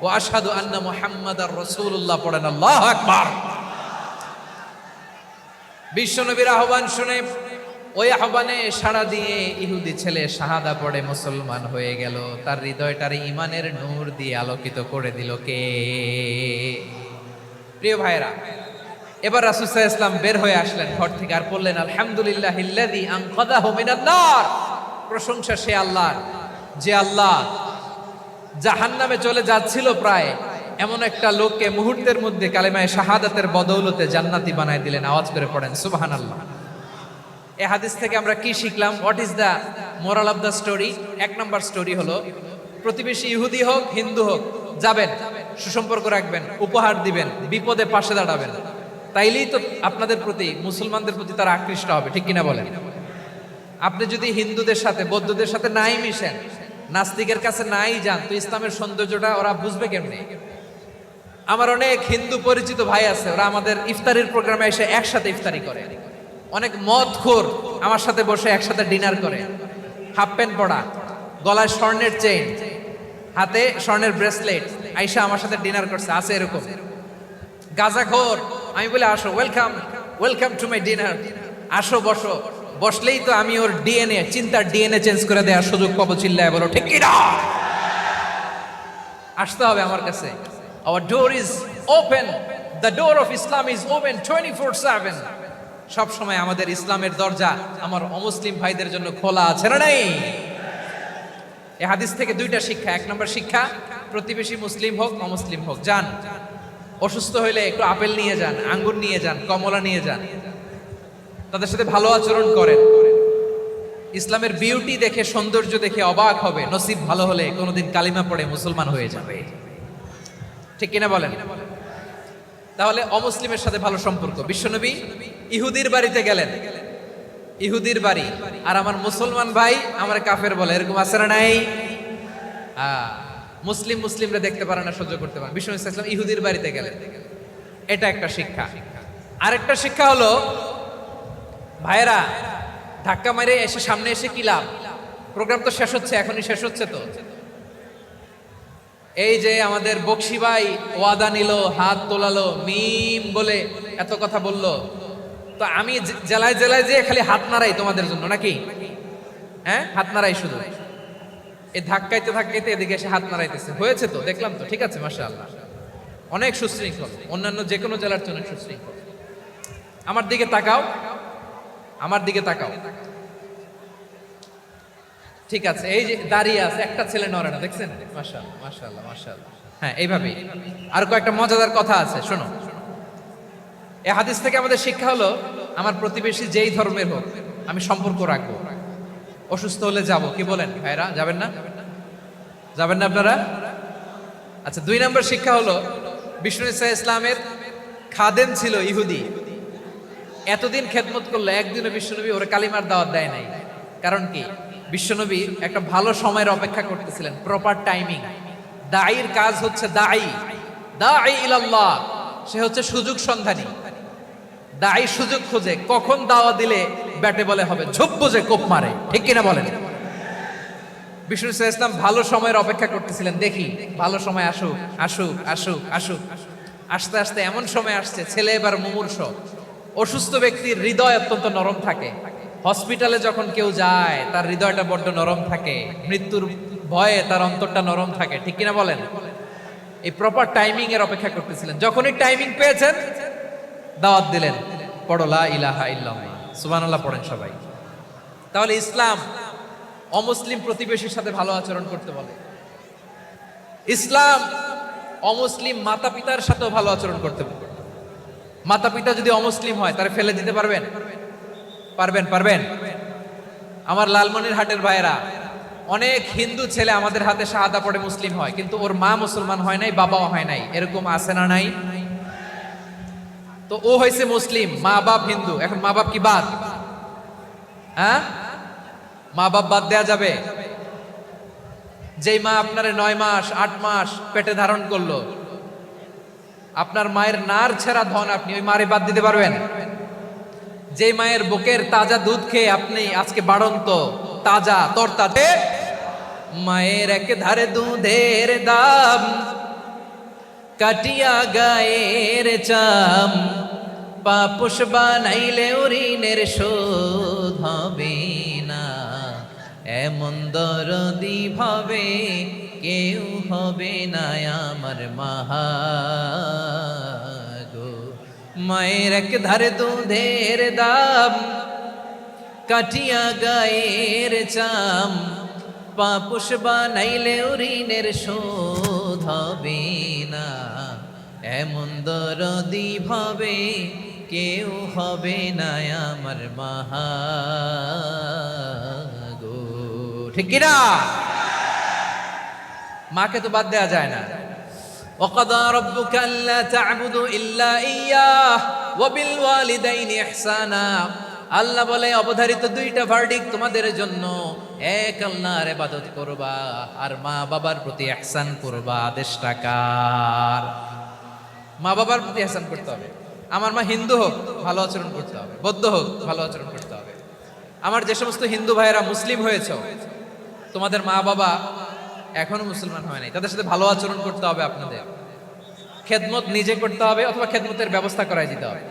ও আশহাদু আন্না মুহাম্মাদার রাসূলুল্লাহ। পড়েন আল্লাহু আকবার। বিশ্বনবীর আহ্বান শুনে ওই আহ্বানে সাড়া দিয়ে ইহুদি ছেলে শাহাদা পড়ে মুসলমান হয়ে গেল। তার হৃদয়টারে ইমানের নূর দিয়ে আলোকিত করে দিল কে? প্রিয় ভাইরা, এবার রাসূল সাল্লাল্লাহু আলাইহি ওয়াসাল্লাম বের হয়ে আসলেন ঘর থেকে, আর বললেন আলহামদুলিল্লাহিল্লাযী আনকাযাহু মিনান নার, প্রশংসা সে আল্লাহর যে আল্লাহ জাহান্নামে চলে যাচ্ছিল প্রায় এমন একটা লোককে মুহূর্তের মধ্যে কালেমায়ে শাহাদাতের বদৌলতে জান্নাতি বানায় দিলেন। আওয়াজ করে পড়েন সুবহানাল্লাহ। এই হাদিস থেকে আমরা কি শিখলাম? What is the moral of the story? এক নম্বর স্টোরি হলো, প্রতিবেশী ইহুদি হোক হিন্দু হোক, যাবেন, সুসম্পর্ক রাখবেন, উপহার দিবেন, বিপদে পাশে দাঁড়াবেন, তাইলেই তো আপনাদের প্রতি, মুসলমানদের প্রতি তারা আকৃষ্ট হবে, ঠিক কিনা বলেন? আপনি যদি হিন্দুদের সাথে বৌদ্ধদের সাথে নাই মিশেন, নাস্তিকের কাছে নাই যান, তো ইসলামের সৌন্দর্যটা ওরা বুঝবে কেমনে? আমার অনেক হিন্দু পরিচিত ভাই আছে, ওরা আমাদের ইফতারির প্রোগ্রামে এসে একসাথে ইফতারি করে। অনেক মদখোর আমার সাথে বসে একসাথে ডিনার করে, হাফ প্যান্ট পরা, গলায় স্বর্ণের চেইন, হাতে স্বর্ণের ব্রেসলেট, আইসা আমার সাথে ডিনার করছে, আছে এরকম। গাঁজাখোর, আমি বলে আসো, welcome welcome to my dinner, আসো বসো। বসলেই তো আমি ওর ডিএনএ, চিন্তার ডিএনএ চেঞ্জ করে দেওয়ার সুযোগ পাবো, চিল্লায় বলো ঠিক কি না? আসতে হবে আমার কাছে। Our door is open, the door of Islam is open 24/7। সব সময় আমাদের ইসলামের দরজা আমার অমুসলিম ভাইদের জন্য খোলা আছে না নাই? এই হাদিস থেকে দুইটা শিক্ষা। এক নম্বর শিক্ষা, প্রতিবেশী মুসলিম হোক অমুসলিম হোক, যান, অসুস্থ হইলে একটু আপেল নিয়ে যান, আঙ্গুর নিয়ে যান, কমলা নিয়ে যান, তাদের সাথে ভালো আচরণ করেন। ইসলামের বিউটি দেখে, সৌন্দর্য দেখে অবাক হবে, নসিব ভালো হলে কোনোদিন কালিমা পড়ে মুসলমান হয়ে যাবে, ঠিক কিনা বলেন? তাহলে অমুসলিমের সাথে ভালো সম্পর্ক। বিশ্বনবী ইহুদির বাড়িতে গেলেন, ইহুদির বাড়ি, আর আমার মুসলমান ভাই আমার কাফের বলে, এরকম আছে না নাই? মুসলিম মুসলিমরা দেখতে পারে না, সহ্য করতে পারে। বিশ্বনবী সাল্লাল্লাহু আলাইহি ওয়াসাল্লাম ইহুদির বাড়িতে গেলেন, এটা একটা শিক্ষা। আরেকটা শিক্ষা হলো, ভাইরা ধাক্কা মারে এসে সামনে এসে কি লাভ? প্রোগ্রাম তো শেষ হচ্ছে, এখনই শেষ হচ্ছে তো। এই যে আমাদের বকশি ভাই ওয়াদা নিল, হাত তোলালো, মিম বলে এত কথা বললো, তো আমি জেলায় জেলায় যে খালি হাত নাড়াই তোমাদের জন্য নাকি? হ্যাঁ, হাত নাড়াই শুধু। এই ধাক্কাইতে ধাক্কাইতে এদিকে এসে হাত নাড়াইতেছে, হয়েছে তো, দেখলাম তো, ঠিক আছে, মাশাআল্লাহ, অনেক সুশৃঙ্খল, অন্যান্য যে কোনো জেলার জন্য সুশৃঙ্খল। আমার দিকে তাকাও, আমার দিকে তাকাও, ঠিক আছে। এই যে দাঁড়িয়ে আছে, একটা ছেলে নড়ে না, দেখছেন? মাশাআল্লাহ মাশাআল্লাহ মাশাআল্লাহ। হ্যাঁ, এইভাবেই। আর কয়েকটা মজাদার কথা আছে, শোনো। এই হাদিস থেকে আমাদের শিক্ষা হলো, আমার প্রতিবেশী যেই ধর্মের হোক আমি সম্পর্ক রাখবো। অসুস্থ হলে যাব, কি বলেন ভাইরা? যাবেন না? যাবেন না আপনারা? আচ্ছা, 2 নম্বর শিক্ষা হলো, বিষ্ণু ঈসা ইসলামের খাদেম ছিল ইহুদি, এতদিন খেদমত করলো, একদিনও বিশ্বনবী ওরে কালিমার দাওয়াত দেয় নাই। কারণ কি? বিশ্বনবী একটা ভালো সময়ের অপেক্ষা করতেছিলেন, প্রপার টাইমিং। দাঈর কাজ হচ্ছে দাঈ ইলাল্লাহ, সে হচ্ছে সুযোগ সন্ধানী। দাঈ সুযোগ খোঁজে, কখন দাওয়া দিলে ব্যাটে বলে হবে, ঝোপ বুঝে কোপ মারে, ঠিক কিনা বলেন? বিষ্ণু ইসলাম ভালো সময়ের অপেক্ষা করতেছিলেন, দেখি ভালো সময় আসুক আসুক আসুক আসুক। আস্তে আস্তে এমন সময় আসছে, ছেলে এবার মুমূর্ষ। অসুস্থ ব্যক্তির হৃদয় অত্যন্ত নরম থাকে, হসপিটালে যখন কেউ যায় তার হৃদয়টা বড্ড নরম থাকে, মৃত্যুর ভয়ে তার অন্তরটা নরম থাকে, ঠিক কিনা বলেন? এই প্রপার টাইমিং এর অপেক্ষা করতেছিলেন, যখনই টাইমিং পেয়েছেন দাওয়াত দিলেন, পড়ো লা ইলাহা ইল্লাল্লাহ, সুবহানাল্লাহ পড়েন সবাই। তাহলে ইসলাম অমুসলিম প্রতিবেশীর সাথে ভালো আচরণ করতে বলে। ইসলাম অমুসলিম মাতা পিতার সাথেও ভালো আচরণ করতে বলে। মাতা পিতা যদি অমুসলিম হয় তারা ফেলে দিতে পারবেন? পারবেন? পারবেন? আমার লালমনিরহাটের ভাইয়েরা, অনেক হিন্দু ছেলে আমাদের হাতে শাহাদা পড়ে মুসলিম হয়, কিন্তু ওর মা মুসলমান হয় নাই, বাবাও হয় নাই, এরকম আছে না নাই? তো ও হয়েছে মুসলিম, মা বাপ হিন্দু, এখন মা বাপ কি বাদ? হ্যাঁ, মা বাপ বাদ দেয়া যাবে? যেই মা আপনারে 9 মাস 8 মাস পেটে ধারণ করলো, আপনার মায়ের নার ছেঁড়া ধন, আপনি ওই মারে বাদ দিতে পারবেন? যে মায়ের বুকের তাজা দুধ খেয়ে আপনি আজকে বাড়ন্ত তাজা তরতাজা, মায়ের এক ধারে দুধের দাম, কাটিয়া গায়ের চাম, পাপুষ বানাইলে ঋণের শোধ হবে না, এমন দরদি ভাবে কেউ হবে না আমার মাহা গো। মায়ের এক ধারে দুধের দাম, কাটিয়া গায়ের চাম, পাপুষ বানাইলে ঋণের শোধ হবে না, এমন দরদি ভাবে কেউ হবে না আমার মাহাগো। ঠিক কিনা? মাকে তো বাদ দেওয়া যায় না। وقضى ربك ألا تعبدوا إلا إياه وبالوالدين إحسانا। আল্লাহ বলে অবধারিত দুইটা ভার্ডিক্ট তোমাদের জন্য, এক আল্লাহর ইবাদত করবা আর মা বাবার প্রতি ইহসান করবা। আদেশটা কার? মা বাবার প্রতি ইহসান করতে হবে। আমার মা হিন্দু হোক ভালো আচরণ করতে হবে, বৌদ্ধ হোক ভালো আচরণ করতে হবে। আমার যে সমস্ত হিন্দু ভাইয়েরা মুসলিম হয়েছে, তোমাদের মা বাবা এখনো মুসলমান হয় নাই, তাদের সাথে ভালো আচরণ করতে হবে। আপনাদের খেদমত নিজে করতে হবে অথবা খেদমতের ব্যবস্থা করাই দিতে হবে।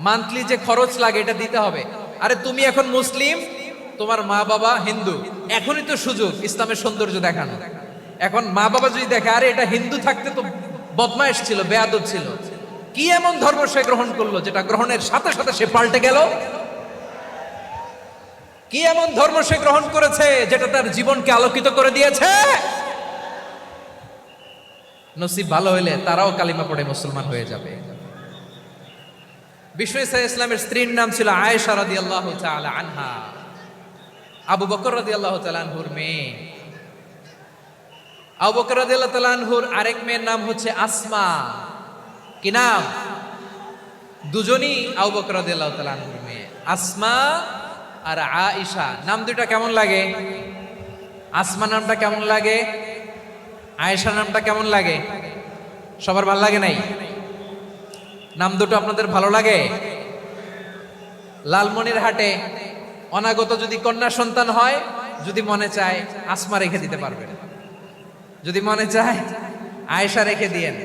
মান্থলি যে খরচ লাগে এটা দিতে হবে। আরে তুমি এখন মুসলিম, তোমার মা বাবা হিন্দু, এখনই তো সুযোগ ইসলামের সৌন্দর্য দেখানো। এখন মা বাবা যদি দেখে আরে এটা হিন্দু থাকতে তো বদমাইশ ছিল, বেয়াদব ছিল, কি এমন ধর্ম সে গ্রহণ করলো যেটা গ্রহণের সাথে সাথে সে পাল্টে গেল? কি এমন ধর্ম সে গ্রহণ করেছে যেটা তার জীবনকে আলোকিত করে দিয়েছে? নসিব ভালো হইলে তারাও কালিমা পড়ে মুসলমান হয়ে যাবে। বিশ্ব ইসলামের স্ত্রীর নাম ছিল আয়েশা রাদিয়াল্লাহু তাআলা আনহা, আবু বকর রাদিয়াল্লাহু তাআলা আনহুর মেয়ে। আবু বকর রাদিয়াল্লাহু তাআলা আনহুর আরেক মেয়ের নাম হচ্ছে আসমা। কি নাম? দুজনই আবু বকর রাদিয়াল্লাহু তাআলা আনহুর মেয়ে, আসমা আর আয়েশা। নাম দুইটা কেমন লাগে? আসমা নামটা কেমন লাগে? আয়েশা নামটা কেমন লাগে? সবার ভালো লাগে নাই? নাম দুটো আপনাদের ভালো লাগে? লালমনিরহাটে অনাগত যদি কন্যা সন্তান হয়, যদি মনে চায় আসমা রেখে দিতে পারবেন, যদি মনে চায় আয়েশা রেখে দিয়েন।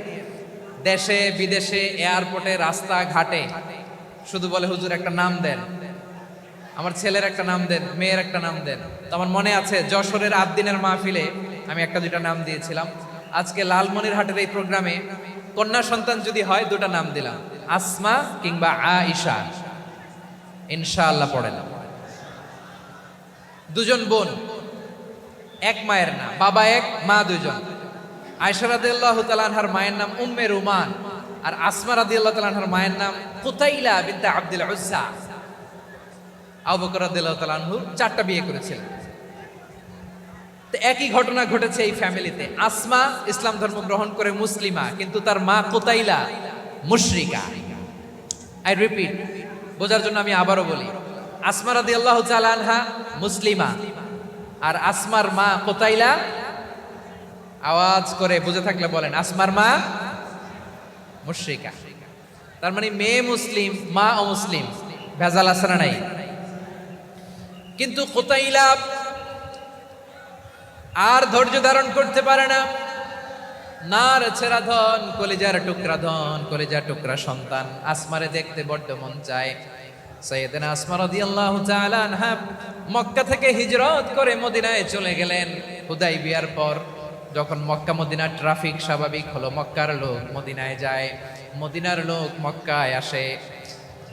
দেশে বিদেশে এয়ারপোর্টে রাস্তা ঘাটে শুধু বলে হুজুর একটা নাম দেন, আমার ছেলের একটা নাম দেন, মেয়ের একটা নাম দেন। তো আমার মনে আছে যশোরের 8 দিনের মাহফিলে আমি একটা দুইটা নাম দিয়েছিলাম। আজকে লালমনিরহাটের এই প্রোগ্রামে কন্যা সন্তান যদি হয় দুটা নাম দিলাম, আসমা কিংবা আয়েশা। ইনশাআল্লাহ পড়েন। দুজন বোন, এক মায়ের না, বাবা এক মা দুজন। আয়েশা রাদিয়াল্লাহু তাআলা আনহার মায়ের নাম উম্মে রুমান, আর আসমা রাদিয়াল্লাহু তাআলা আনহার মায়ের নাম কুতাইলা বিনতে আব্দুল উজ্জা। আবু বকর রাদিয়াল্লাহু তাআলা আনহু 4টা বিয়ে করেছিলেন। তো একই ঘটনা ঘটেছে এই ফ্যামিলিতে। আসমা ইসলাম ধর্ম গ্রহণ করে মুসলিমা, কিন্তু তার মা কুতাইলা মুশরিকা। আই রিপিট, বোঝার জন্য আমি আবারও বলি, আসমা রাদিয়াল্লাহু তাআলা আনহা মুসলিমা, আর আসমার মা কুতাইলা, আওয়াজ করে বুঝে থাকলে বলেন, আসমার মা মুশরিকা। তার মানে মেয়ে মুসলিম, মা অমুসলিম। ভেজাল আছে না নাই? কিন্তু কুতাইলা আর ধৈর্য ধারণ করতে পারে না। নার ছেড়া ধন, কলিজার টুকরা ধন, কলিজার টুকরা সন্তান। আসমারে দেখতে বড্ড মন চায়। সাইয়েদনা আসমা রাদিয়াল্লাহু তাআলা আনহা মক্কা থেকে হিজরত করে মদিনায় চলে গেলেন হুদাইবিয়ার পর। যখন মক্কা মদিনার ট্রাফিক স্বাভাবিক হলো, মক্কার লোক মদিনায় যায়, মদিনার লোক মক্কায় আসে।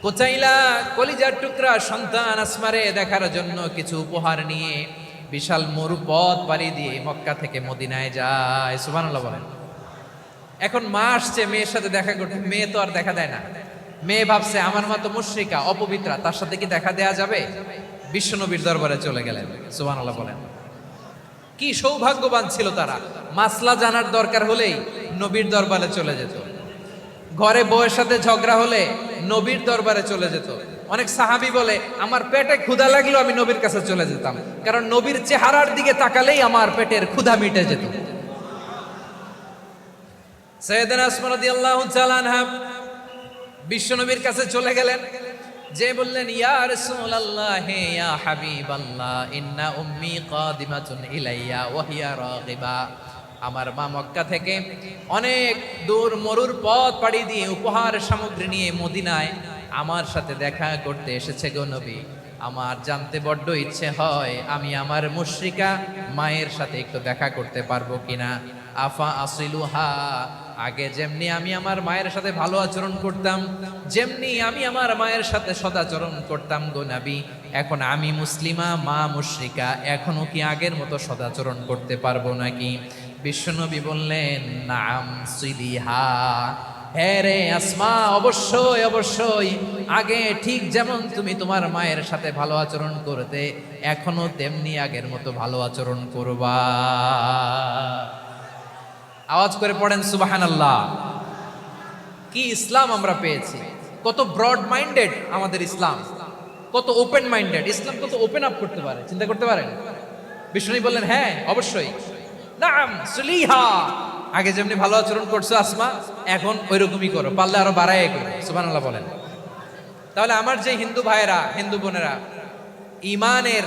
কুতাইলা কলিজার টুকরা সন্তান আসমারে দেখার জন্য কিছু উপহার নিয়ে বিশাল মরুপথ পাড়ি দিয়ে মক্কা থেকে মদিনায় যায়। সুবহানাল্লাহ বলেন। এখন মা আসছে মেয়ের সাথে দেখা করতে, মেয়ে তো আর দেখা দেয় না। মেয়ে ভাবছে আমার মা তো মুশরিকা, অপবিত্রা, তার সাথে কি দেখা দেয়া যাবে? বিশ্বনবীর দরবারে চলে গেলেন। সুবহানাল্লাহ বলেন। কি সৌভাগ্যবান ছিল তারা! মাসলা জানার দরকার হলেই নবীর দরবারে চলে যেত। ঘরে বউয়ের সাথে ঝগড়া হলে নবীর দরবারে চলে যেত। অনেক সাহাবী বলে আমার পেটে ক্ষুধা লাগলো আমি নবীর কাছে চলে যেতাম, কারণ নবীর চেহারার দিকে তাকালেই আমার পেটের ক্ষুধা মিটে যেত। সাইয়েদনা আসমা রাদিয়াল্লাহু তাআলা আনহা বিশ্বনবীর কাছে চলে গেলেন, যে বললেন ইয়া রাসূলুল্লাহ ইয়া হাবিবাল্লাহ ইন্না উম্মি কাদিমাতুন ইলাইয়া ওয়া হিয়া রাগিবা। আমার মা মক্কা থেকে অনেক দূর মরুর পথ পাড়ি দিয়ে উপহার সামগ্রী নিয়ে মদিনায় আমার সাথে দেখা করতে এসেছে গো নবী। আমার জানতে বড্ড ইচ্ছে হয় আমি আমার মুশরিকা মায়ের সাথে একটু দেখা করতে পারবো কিনা। আফা আসিলুহা, আগে যেমনি আমি আমার মায়ের সাথে ভালো আচরণ করতাম, যেমনি আমি আমার মায়ের সাথে সদাচরণ করতাম গো নবী, এখন আমি মুসলিমা মা মুশরিকা, এখনো কি আগের মতো সদাচরণ করতে পারবো নাকি? বিশ্বনবী বললেন নাম সিলিহা, হ্যাঁ রে আসমা, অবশ্যই অবশ্যই, আগে ঠিক যেমন তুমি তোমার মায়ের সাথে ভালো আচরণ করতে, এখনো তেমনি আগের মতো ভালো আচরণ করবা। আওয়াজ করে পড়েন সুবহানাল্লাহ। কি ইসলাম আমরা পেয়েছি! কত ব্রড মাইন্ডেড আমাদের ইসলাম, কত ওপেন মাইন্ডেড ইসলাম, কত ওপেন আপ করতে পারে, চিন্তা করতে পারেন। বিষ্ণু বললেন হ্যাঁ অবশ্যই, নাম সুলিহা, আগে যেমনি ভালো আচরণ করছো আসমা, এখন ওইরকমই করো, পারলে আরো বাড়ায় করো। সুবহানাল্লাহ বলেন। তাহলে আমার যে হিন্দু ভাইয়েরা, হিন্দু বোনেরা, ইমানের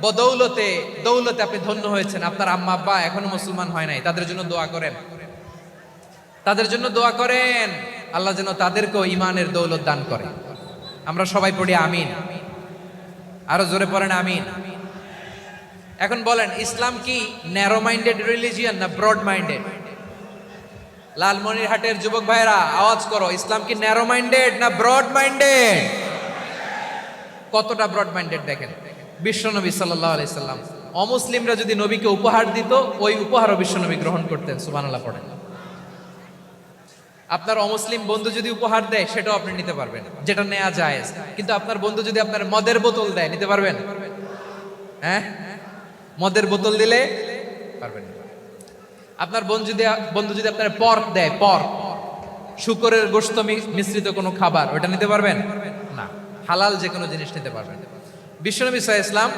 বদৌলতে দৌলতে আপনি ধন্য হয়েছেন, আপনার আম্মা আব্বা এখনো মুসলমান হয় নাই, তাদের জন্য দোয়া করেন, তাদের জন্য দোয়া করেন, আল্লাহ যেন তাদেরকেও ইমানের দৌলত দান করে। আমরা সবাই পড়ি আমিন, আরো জোরে পড়েন আমিন। এখন বলেন, ইসলাম কি ন্যারো মাইন্ডেড রিলিজিয়ান না ব্রড মাইন্ডেড? লালমনিরহাটের যুবক ভাইরা আওয়াজ করো, ইসলাম কি ন্যারো মাইন্ডেড না ব্রড মাইন্ডেড? কতটা ব্রড মাইন্ডেড দেখেন। বিশ্বনবী সাল্লাল্লাহু আলাইহি সাল্লাম, অমুসলিমরা যদি নবীকে উপহার দিত, ওই উপহারও বিশ্বনবী গ্রহণ করতেন। সুবহানাল্লাহ পড়েন। আপনার অমুসলিম বন্ধু যদি উপহার দেয়, সেটাও আপনি নিতে পারবেন, যেটা নেওয়া যায়। কিন্তু আপনার বন্ধু যদি আপনার মদের বোতল দেয়, নিতে পারবেন? হ্যাঁ, মদের বোতল দিলে পারবেন। আপনার বন্ধু যদি আপনার পর্ক দেয়, পর্ক, শুকরের গোশত মিশ্রিত কোনো খাবার, ওটা নিতে পারবেন না। হালাল যে কোনো জিনিস নিতে পারবেন। বিশ্বনবী সাল্লাল্লাহু আলাইহি ওয়াসাল্লাম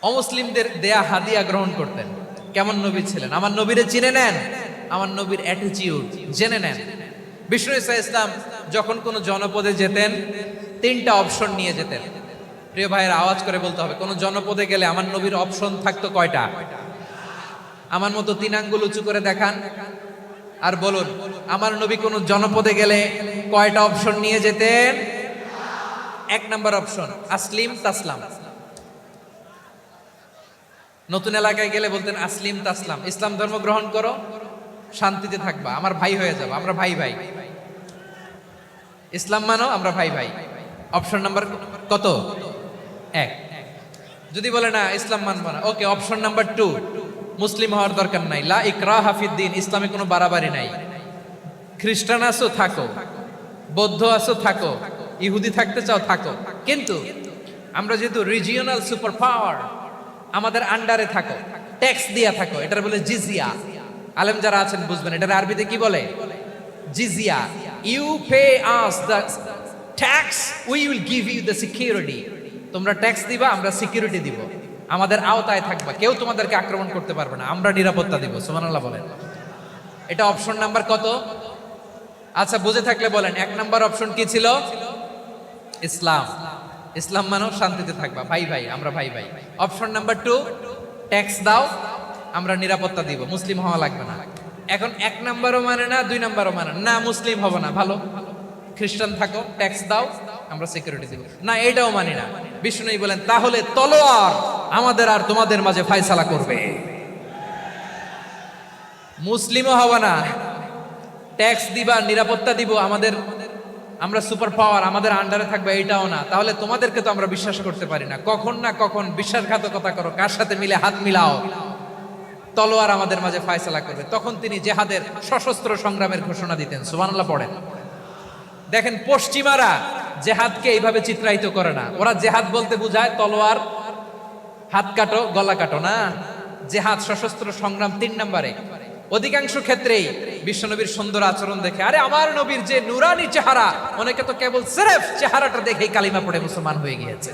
অমুসলিমদের দেয়া হাদিয়া গ্রহণ করতেন। কেমন নবী ছিলেন! আমার নবীরে চিনে নেন, আমার নবীর অ্যাটিটিউড জেনে নেন। বিশ্বনবী সাল্লাল্লাহু আলাইহি ওয়াসাল্লাম যখন কোনো জনপদে যেতেন, 3টা অপশন নিয়ে যেতেন। প্রিয় ভাইয়ের আওয়াজ করে বলতে হবে, কোন জনপদে গেলে আমার নবীর অপশন থাকতো কয়টা? আমার মতো 3 আঙ্গুল উঁচু করে দেখান আর বলুন, আমার নবী কোন জনপদে গেলে কয়টা অপশন নিয়ে যেতেন? 1 নাম্বার অপশন আসলিম তাসলাম। নতুন এলাকায় গেলে বলতেন আসলিম তাসলাম, ইসলাম ধর্ম গ্রহণ করো, শান্তিতে থাকবা, আমার ভাই হয়ে যাবো, আমরা ভাই ভাই। ইসলাম মানো, আমরা ভাই ভাই। অপশন নাম্বার কত? 1। যদি বলে না ইসলাম মানবো না, ওকে, অপশন নাম্বার 2, মুসলিম হওয়ার দরকার নাই, লা ইকরাহা ফিদ্দিন, ইসলামে কোনো বাড়াবাড়ি নাই। খ্রিস্টান আছো থাকো, বৌদ্ধ আছো থাকো, ইহুদি থাকতে চাও থাকো, কিন্তু আমরা যেহেতু রিজিওনাল সুপার পাওয়ার, আমাদের আন্ডারে থাকো, ট্যাক্স দিয়া থাকো, এটার বলে জিজিয়া। আলেম যারা আছেন বুঝবেন, এটার আরবিতে কি বলে? জিজিয়া। You pay us the tax, we will give you the security. তোমরা ট্যাক্স দিবা, আমরা সিকিউরিটি দিব, আমাদের আওতায় থাকবা, কেউ তোমাদেরকে আক্রমণ করতে পারবে না, আমরা নিরাপত্তা দিব। সুবহানাল্লাহ বলেন। এটা অপশন নাম্বার কত? আচ্ছা, বুঝে থাকলে বলেন, 1 নাম্বার অপশন কি ছিল? ইসলাম। ইসলাম মানো, শান্তিতে থাকবা, ভাই ভাই, আমরা ভাই ভাই। অপশন নাম্বার 2, ট্যাক্স দাও, আমরা নিরাপত্তা দিব, মুসলিম হওয়া লাগবে না। এখন 1 নাম্বারও মানে না, 2 নাম্বারও মানে না, মুসলিম হবো না, ভালো, খ্রিস্টান থাকো, ট্যাক্স দাও, আমরা সিকিউরিটি দিব না, এটাও মানি না। বিষ্ণু বলেন, তাহলে তলোয়ার আমাদের আর তোমাদের মাঝে ফায়সালা করবে। মুসলিমও হবো না, ট্যাক্স দিবা, নিরাপত্তা দিব, আমরা সুপার পাওয়ার, আমাদের আন্ডারে থাকবে, এটাও না। তাহলে তোমাদেরকে তো আমরা বিশ্বাস করতে পারি না, কখন না কখন বিশ্বাসঘাতকতা করো, কার সাথে মিলে হাত মিলাও, তলোয়ার আমাদের মাঝে ফায়সালা করবে। তখন তিনি জেহাদের সশস্ত্র সংগ্রামের ঘোষণা দিতেন। সুবহানাল্লাহ পড়েন। দেখেন, পশ্চিমারা জেহাদকে এইভাবে চিত্রায়িত করে না। ওরা জেহাদ বলতে বুঝায় তলোয়ার, হাত কাটো, গলা কাটো, না। জেহাদ সশস্ত্র সংগ্রাম 3 নম্বরে। অধিকাংশ ক্ষেত্রেই বিশ্বনবীর সুন্দর আচরণ দেখে, আরে আমার নবীর যে নুরানি চেহারা, অনেকে তো কেবল সিরেফ চেহারাটা দেখেই কালিমা পড়ে মুসলমান হয়ে গিয়েছে।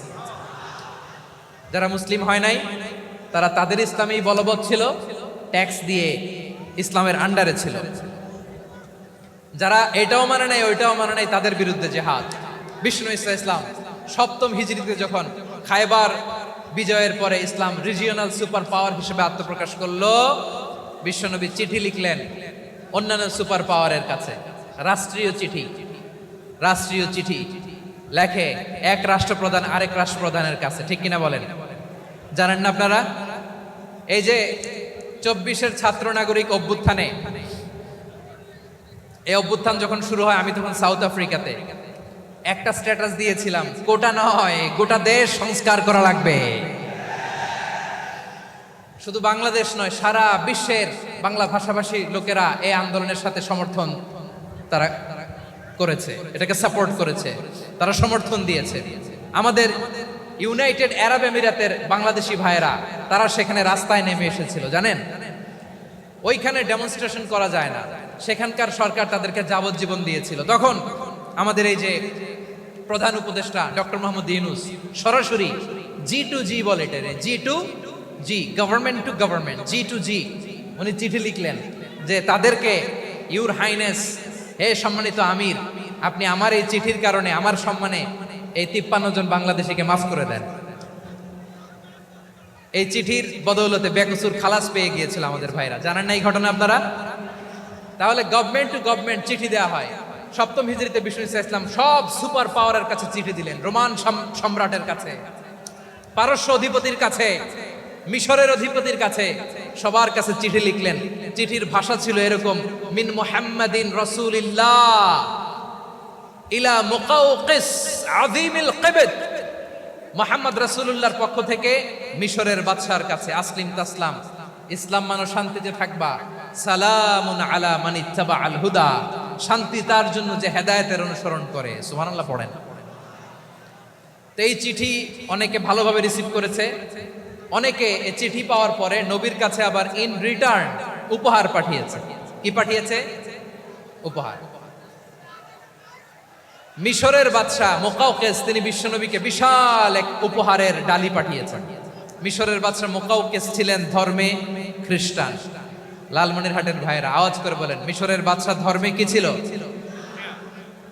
যারা মুসলিম হয় নাই, তারা তাদের ইসলামেই বলবৎ ছিল, ট্যাক্স দিয়ে ইসলামের আন্ডারে ছিল। যারা এটাও মানে নাই, ওইটাও মানে নাই, তাদের বিরুদ্ধে জেহাদ। বিষ্ণু ইসলাম 7ম হিজরিতে যখন খায়বার বিজয়ের পরে ইসলাম রিজিওনাল সুপার পাওয়ার হিসেবে আত্মপ্রকাশ করলো, বিশ্বনবী চিঠি লিখলেন অন্যান্য সুপার পাওয়ারের কাছে, রাষ্ট্রীয় চিঠি লেখে এক রাষ্ট্রপ্রধান আরেক রাষ্ট্রপ্রধানের কাছে। ঠিক কিনা বলেন? জানেন না আপনারা? এই যে 24-এর ছাত্র নাগরিক অভ্যুত্থানে, এই অভ্যুত্থান যখন শুরু হয়, আমি তখন সাউথ আফ্রিকাতে, একটা স্ট্যাটাস দিয়েছিলাম, কোটা নয় গোটা দেশ সংস্কার করা লাগবে। শুধু বাংলাদেশ নয়, সারা বিশ্বের বাংলা ভাষাভাষী লোকেরা এই আন্দোলনের সাথে সমর্থন তারা করেছে, এটাকে সাপোর্ট করেছে, তারা সমর্থন দিয়েছে। আমাদের ইউনাইটেড আরব আমিরাতের বাংলাদেশি ভাইয়েরা তারা সেখানে রাস্তায় নেমে এসেছিল, জানেন? ওইখানে ডেমনস্ট্রেশন করা যায় না, সেখানকার সরকার তাদেরকে যাবজ্জীবন দিয়েছিল। তখন আমাদের এই যে প্রধান উপদেষ্টা ডক্টর মোহাম্মদ ইউনূস সরাসরি G2G বলে, এটারে G2G, government to government, G2G, উনি চিঠি লিখলেন যে তাদেরকে, ইউর হাইনেস, হে সম্মানিত আমির, আপনি আমার এই চিঠির কারণে আমার সম্মানে এই 53 জন বাংলাদেশিকে মাফ করে দেন। এই চিঠির বদৌলতে বেকসুর খালাস পেয়ে গিয়েছিল আমাদের ভাইরা, জানেন না এই ঘটনা আপনারা? তাহলে গভর্নমেন্ট টু গভর্নমেন্ট চিঠি দেওয়া হয়। সপ্তম হিজরিতে বিষ্ণু ইসলাম সব সুপার পাওয়ারের কাছে চিঠি দিলেন, রোমান সম্রাটের কাছে, পারস্য অধিপতির কাছে, মিশরের অধিপতির কাছে, সবার কাছে চিঠি লিখলেন। চিঠির ভাষা ছিল এরকম: মিন মুহাম্মাদিন রাসূলিল্লাহ ইলা মুকাওকিস আযীমিল কিবত, মুহাম্মদ রাসূলুল্লাহর পক্ষ থেকে মিশরের বাদশার কাছে, আসলিম তাসলাম, ইসলাম মানো শান্তিতে থাকবা, সালামুন আলা মান ইত্তাবা আল হুদা, শান্তি তার জন্য যে হেদায়েতের অনুসরণ করে। সুবহানাল্লাহ পড়েন। তো এই চিঠি অনেকে ভালোভাবে রিসিভ করেছে, অনেকে এই চিঠি পাওয়ার পরে নবীর কাছে আবার ইন রিটার্ন উপহার পাঠিয়েছে। কি পাঠিয়েছে? উপহার। মিশরের বাদশা মুকাওকিস তিনি বিশ্বনবীকে বিশাল এক উপহারের ডালি পাঠিয়েছেন। মিশরের বাদশা মুকাওকিস ছিলেন ধর্মে খ্রিস্টান। লালমনিরহাটের ভাইয়েরা আওয়াজ করে বলেন, মিশরের বাদশা ধর্মে কি ছিল?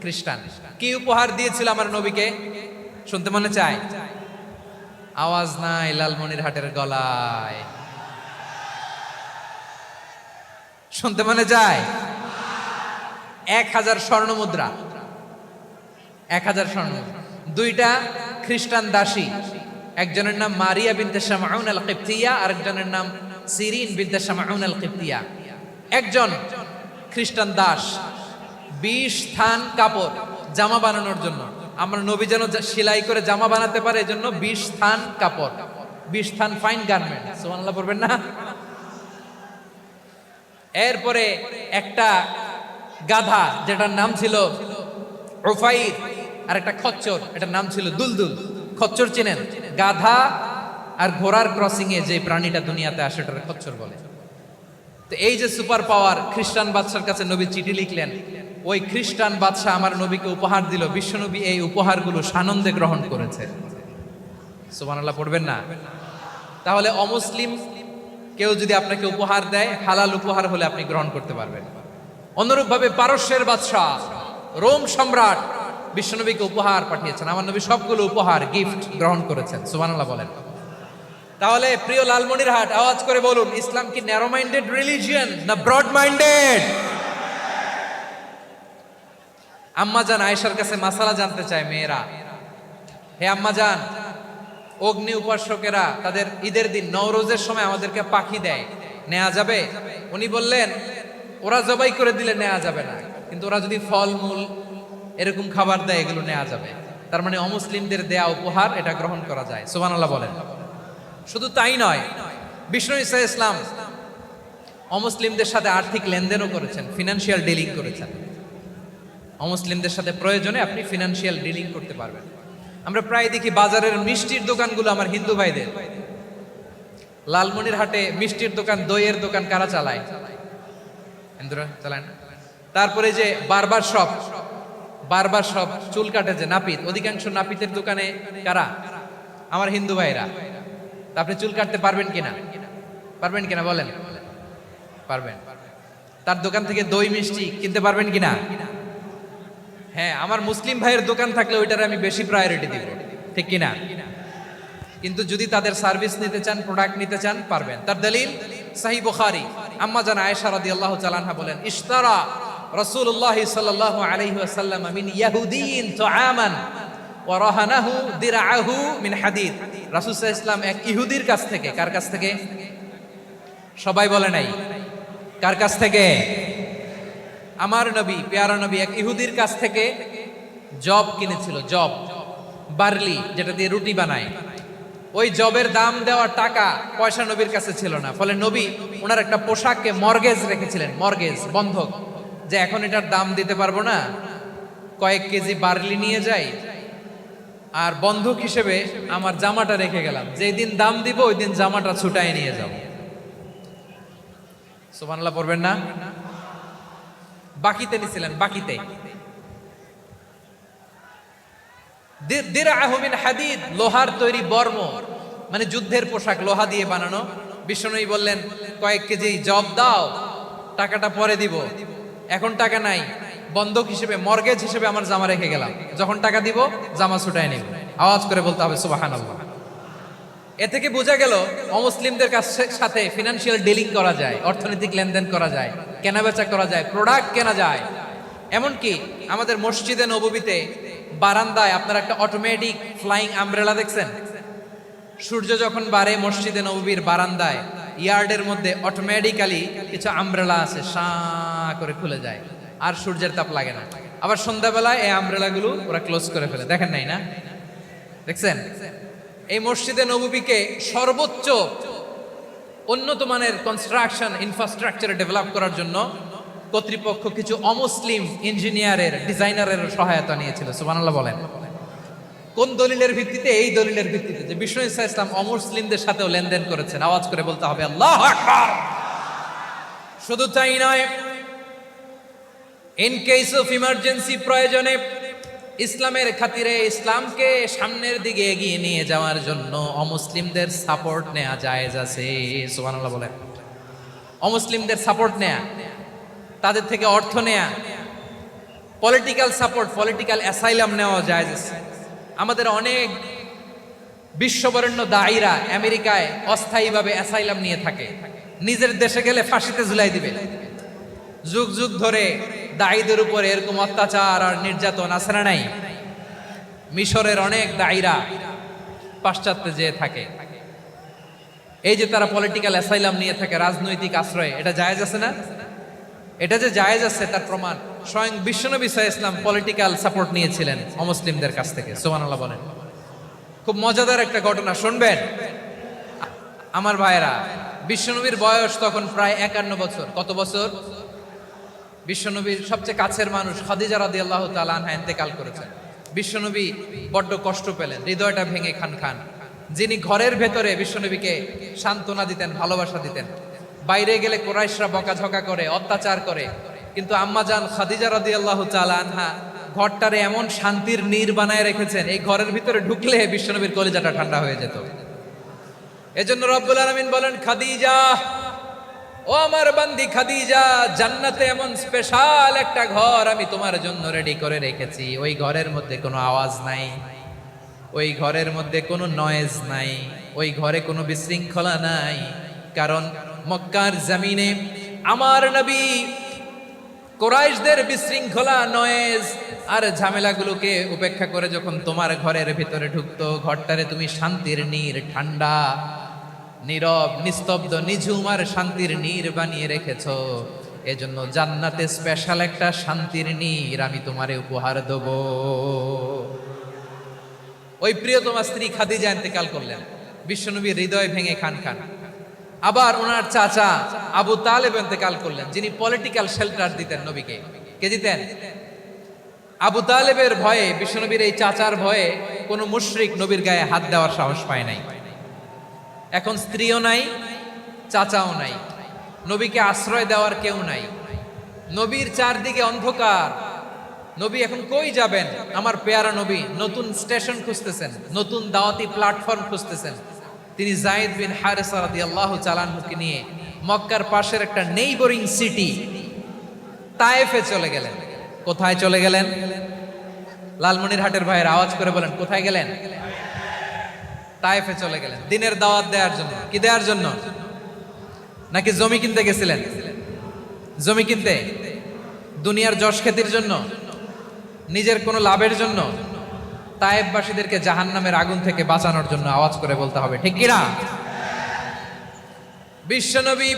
খ্রিস্টান। কি উপহার দিয়েছিল আমার নবীকে? শুনতে মনে চায়? আওয়াজ নাই লালমনিরহাটের গলায়, শুনতে মনে যায়? 1000 স্বর্ণ মুদ্রা, 1000 স্বর্ণ, 2টা খ্রিস্টান দাসী, একজনের নাম মারিয়া বিনতে শামউন আল কিবতিয়া, আরেকজনের নাম সিরিন বিনতে শামউন আল কিবতিয়া। একজন খ্রিস্টান দাস 20 থান কাপড় জামা বানানোর জন্য, আমরা নবী যেন সেলাই করে জামা বানাতে পারে এজন্য 20 থান কাপড়, 20 থান ফাইন গার্মেন্ট। সুবহানাল্লাহ পড়বেন না? এরপরে একটা গাধা যেটার নাম ছিল উফাইর, আর একটা খচ্চর, এটার নাম ছিল দুলদুল। খচ্চর চেনেন? গাধা আর ঘোড়ার ক্রসিং এ যে প্রাণীটা দুনিয়াতে আসে ওটার খচ্চর বলে। তো এই যে সুপার পাওয়ার খ্রিস্টান বাদশার কাছে নবী চিঠি লিখলেন, ওই খ্রিস্টান বাদশা আমার নবীকে উপহার দিল। বিশ্বনবী এই উপহারগুলো সানন্দে গ্রহণ করেছে। সুবহানাল্লাহ পড়বেন না? তাহলে অমুসলিম কেউ যদি আপনাকে উপহার দেয়, হালাল উপহার হলে আপনি গ্রহণ করতে পারবেন। অনুরূপভাবে পারস্যের বাদশা, রোম সম্রাট বিশ্বনবীকে উপহার পাঠিয়েছেন, আমার নবী সবগুলো উপহার গিফট গ্রহণ করেছেন। সুবহানাল্লাহ বলেন। তাহলে প্রিয় লালমনিরহাট আওয়াজ করে বলুন, ইসলাম কি ন্যারো মাইন্ডেড রিলিজিয়ন না ব্রড মাইন্ডেড? আম্মাজান আয়েশার কাছে মাসালা জানতে চায় মেয়েরা, হে আম্মাজান, অগ্নি উপাসকেরা তাদের ঈদের দিন নওরোজের সময় আমাদেরকে পাখি দেয়, নেওয়া যাবে? উনি বললেন, ওরা জবাই করে দিলে নেওয়া যাবে না, কিন্তু ওরা যদি ফলমূল এরকম খাবার দেয় এগুলো নেওয়া যাবে। তার মানে অমুসলিমদের দেয়া উপহার এটা গ্রহণ করা যায়। সুবহানাল্লাহ বলেন। শুধু তাই নয়, বিষ্ণু ঈসা ইসলাম অমুসলিমদের সাথে আর্থিক লেনদেনও করেছেন, ফিনান্সিয়াল ডিলিং করেছেন। অমুসলিমদের সাথে প্রয়োজনে আপনি ফিনান্সিয়াল ডিলিং করতে পারবেন। আমরা প্রায় দেখি বাজারের মিষ্টির দোকানগুলো আমার হিন্দু ভাইদের। লালমনিরহাটে মিষ্টির দোকান, দইয়ের দোকান কারা চালায়? হিন্দুরা চালায় না? তারপরে যে বারবার শপ, চুল কাটে যে নাপিত, অধিকাংশ নাপিতের দোকানে কারা? আমার হিন্দু ভাইরা। আপনি চুল কাটতে পারবেন কিনা? পারবেন কিনা বলেন? পারবেন। তার দোকান থেকে দই মিষ্টি কিনতে পারবেন কিনা? হ্যাঁ, আমার মুসলিম ভাইয়ের দোকান থাকলে ওইটারে আমি বেশি প্রায়োরিটি দিব, ঠিক কিনা? কিন্তু যদি তাদের সার্ভিস নিতে চান, প্রোডাক্ট নিতে চান, পারবেন। তার দলিল সহিহ বুখারী, আম্মা জান আয়েশা রাদিয়াল্লাহু তাআলা আনহা বলেন, ইশতারা রাসূলুল্লাহ সাল্লাল্লাহু আলাইহি ওয়াসাল্লাম মিন ইয়াহুদিয়িন তুআমান ওয়া রাহানাহু দিরআহু মিন হাদিদ। রাসূল সাল্লাল্লাহু আলাইহি ওয়াসাল্লাম এক ইহুদির কাছ থেকে, কার কাছ থেকে? সবাই বলে নাই কার কাছ থেকে? আমার নবী, পেয়ারা নবী এক ইহুদির কাছ থেকে জব কিনেছিল। জব, বার্লি, যেটা দিয়ে রুটি বানায়। ওই জবের দাম দেওয়ার টাকা পয়সা নবীর কাছে ছিল না, ফলে নবী ওনার একটা পোশাককে মর্গেজ রেখেছিলেন, মর্গেজ বন্ধক, যে এখন এটার দাম দিতে পারবো না, কয়েক কেজি বার্লি নিয়ে যাই আর বন্ধক হিসেবে আমার জামাটা রেখে গেলাম, যেই দিন দাম দিব ওই দিন জামাটা ছুটাই নিয়ে যাব। সুবহানাল্লাহ পড়বেন না? বাকিতে নিছিলেন, বাকিতে। দিরআহু মিন হাদিদ, লোহার তৈরি বর্ম, মানে যুদ্ধের পোশাক, লোহা দিয়ে বানানো। বিষ্ণুনবী বললেন কয়েক কেজি জব দাও, টাকাটা পরে দিব, এখন টাকা নাই, বন্ধক হিসেবে মর্গেজ হিসেবে আমার জামা রেখে গেলাম, যখন টাকা দিব জামা ছুটায় নিব। আওয়াজ করে বলতে হবে সুবহানাল্লাহ। এ থেকে বোঝা গেল অমুসলিমদের সাথে ফিনান্সিয়াল ডিলিং করা যায়, অর্থনৈতিক লেনদেন করা যায়, কেনাবেচা করা যায়, প্রোডাক্ট কেনা যায়। এমনকি আমাদের মসজিদে নববীতে বারান্দায় আপনারা একটা অটোমেটিক ফ্লাইং আমব্রেলা দেখছেন? সূর্য যখন বাড়ে মসজিদে নববীর বারান্দায় ইয়ার্ডের মধ্যে অটোমেটিক্যালি কিছু আমব্রেলা আছে, সাঁ করে খুলে যায়, আর সূর্যের তাপ লাগে না। আবার সন্ধ্যাবেলায় এই আমব্রেলাগুলো ওরা ক্লোজ করে ফেলে, দেখেন নাই না? দেখছেন? এই মসজিদে নববীকে সর্বোচ্চ উন্নত মানের কনস্ট্রাকশন ইনফ্রাস্ট্রাকচার ডেভেলপ করার জন্য কর্তৃপক্ষ কিছু অমুসলিম ইঞ্জিনিয়ারের, ডিজাইনারের সহায়তা নিয়েছিল। সুবহানাল্লাহ বলেন। কোন দলিলের ভিত্তিতে? এই দলিলের ভিত্তিতে যে বিষ্ণু ঈসা ইসলাম অমুসলিমদের সাথেও লেনদেন করেছেন। আওয়াজ করে বলতে হবে আল্লাহু আকবার। শুধু তাই নয়, ইন কেস অফ ইমার্জেন্সি, প্রয়োজনে ইসলামের খাতিরে, ইসলামকে সামনের দিকে এগিয়ে নিয়ে যাওয়ার জন্য অমুসলিমদের সাপোর্ট নেওয়া জায়েজ আছে। সুবহানাল্লাহ বলেন। অমুসলিমদের সাপোর্ট নেয়া, তাদের থেকে অর্থ নেয়া, পলিটিক্যাল সাপোর্ট, পলিটিক্যাল অ্যাসাইলাম নেওয়া জায়েজ আছে। আমাদের অনেক বিশ্ববরেণ্য দায়ীরা আমেরিকায় অস্থায়ীভাবে অ্যাসাইলাম নিয়ে থাকে, নিজের দেশে গেলে ফাঁসিতে ঝুলাই দিবে। যুগ যুগ ধরে দায়ীদের উপরে এরকম অত্যাচার আর নির্যাতন আছে না নাই? মিশরের অনেক দায়ীরা পাশ্চাত্যে যেয়ে থাকে, এই যে তারা পলিটিক্যাল অ্যাসাইলাম নিয়ে থাকে, রাজনৈতিক আশ্রয়, এটা জায়েজ আছে না? এটা যে জায়েজ আছে তার প্রমাণ স্বয়ং বিশ্বনবী সাল্লাল্লাহু আলাইহি ওয়াসাল্লাম পলিটিক্যাল সাপোর্ট নিয়েছিলেন অমুসলিমদের কাছ থেকে। সুবহানাল্লাহ বলেন। খুব মজাদার একটা ঘটনা শুনবেন আমার ভাইয়েরা। বিশ্বনবীর বয়স তখন প্রায় 51 বছর। কত বছর? বিশ্বনবীর সবচেয়ে কাছের মানুষ খাদিজা রাদিয়াল্লাহু তাআলা আনহা ইন্তেকাল করেছেন। বিশ্বনবী বড্ড কষ্ট পেলেন, হৃদয়টা ভেঙে খান খান। যিনি ঘরের ভেতরে বিশ্বনবীকে সান্ত্বনা দিতেন, ভালোবাসা দিতেন, বাইরে গেলে কুরাইশরা বকাঝকা করে, অত্যাচার করে, কিন্তু আম্মাজান খাদিজা রাদিয়াল্লাহু তাআলা আনহা ঘরটারে এমন শান্তির নীর বানায় রেখেছেন, এই ঘরের ভিতরে ঢুকলে বিশ্বনবীর কলিজাটা ঠান্ডা হয়ে যেত। এজন্য রব্বুল আলামিন বলেন, খাদিজা, ও আমার বান্দি খাদিজা, জান্নাতে এমন স্পেশাল একটা ঘর আমি তোমার জন্য রেডি করে রেখেছি। ওই ঘরের মধ্যে কোনো আওয়াজ নাই, ওই ঘরের মধ্যে কোনো নয়েজ নাই, ওই ঘরে কোনো বিশৃঙ্খলা নাই। কারণ মক্কার জমিনে আমার নবী কুরাইশদের বিশৃঙ্খলা, নয়েজ আর ঝামেলাগুলোকে উপেক্ষা করে যখন তোমার ঘরের ভিতরে ঢুকতো, ঘরটারে তুমি শান্তির নীর, ঠান্ডা, নীরব, নিস্তব্ধ, নিঝুম আর শান্তির নীর বানিয়ে রেখেছো। এজন্য জান্নাতে স্পেশাল একটা শান্তির নীর আমি তোমারে উপহার দেব। ওই প্রিয়তমা স্ত্রী খাদিজা ইন্তেকাল করলেন, বিশ্বনবীর হৃদয় ভেঙে খান খান। আবার ওনার চাচা আবু তালেব ইন্তেকাল করলেন, যিনি পলিটিক্যাল শেল্টার দিতেন নবীকে। কে দিতেন? আবু তালেবের ভয়ে, বিশ্বনবীর এই চাচার ভয়ে কোনো মুশরিক নবীর গায়ে হাত দেওয়ার সাহস পায় নাই। এখন স্ত্রীও নাই, চাচাও নাই, নবীকে আশ্রয় দেওয়ার কেউ নাই। নবীর চারদিকে অন্ধকার, নবী এখন কই যাবেন? আমার পেয়ারা নবী নতুন স্টেশন খুঁজতেছেন, নতুন দাওয়াতি প্ল্যাটফর্ম খুঁজতেছেন। তিনি যায়েদ বিন হারেসা রাদিয়াল্লাহু তাআলা আনহুকে নিয়ে মক্কার পাশের একটা নেইবরিং সিটি তায়েফে চলে গেলেন। কোথায় চলে গেলেন? লালমনিরহাটের ভাইয়ের আওয়াজ করে বলেন, কোথায় গেলেন? তায়েফে চলে গেলেন দিনের দাওয়াত দেওয়ার জন্য। কি দেওয়ার জন্য? নাকি জমি কিনতে গেছিলেন? জমি কিনতে, দুনিয়ার যশ খ্যাতির জন্য, নিজের কোনো লাভের জন্য? তায়েফবাসীদেরকে জাহান্নামের আগুন থেকে বাঁচানোর জন্য। আওয়াজ করে বলতে হবে ঠিক কিনা? বিশ্বনবী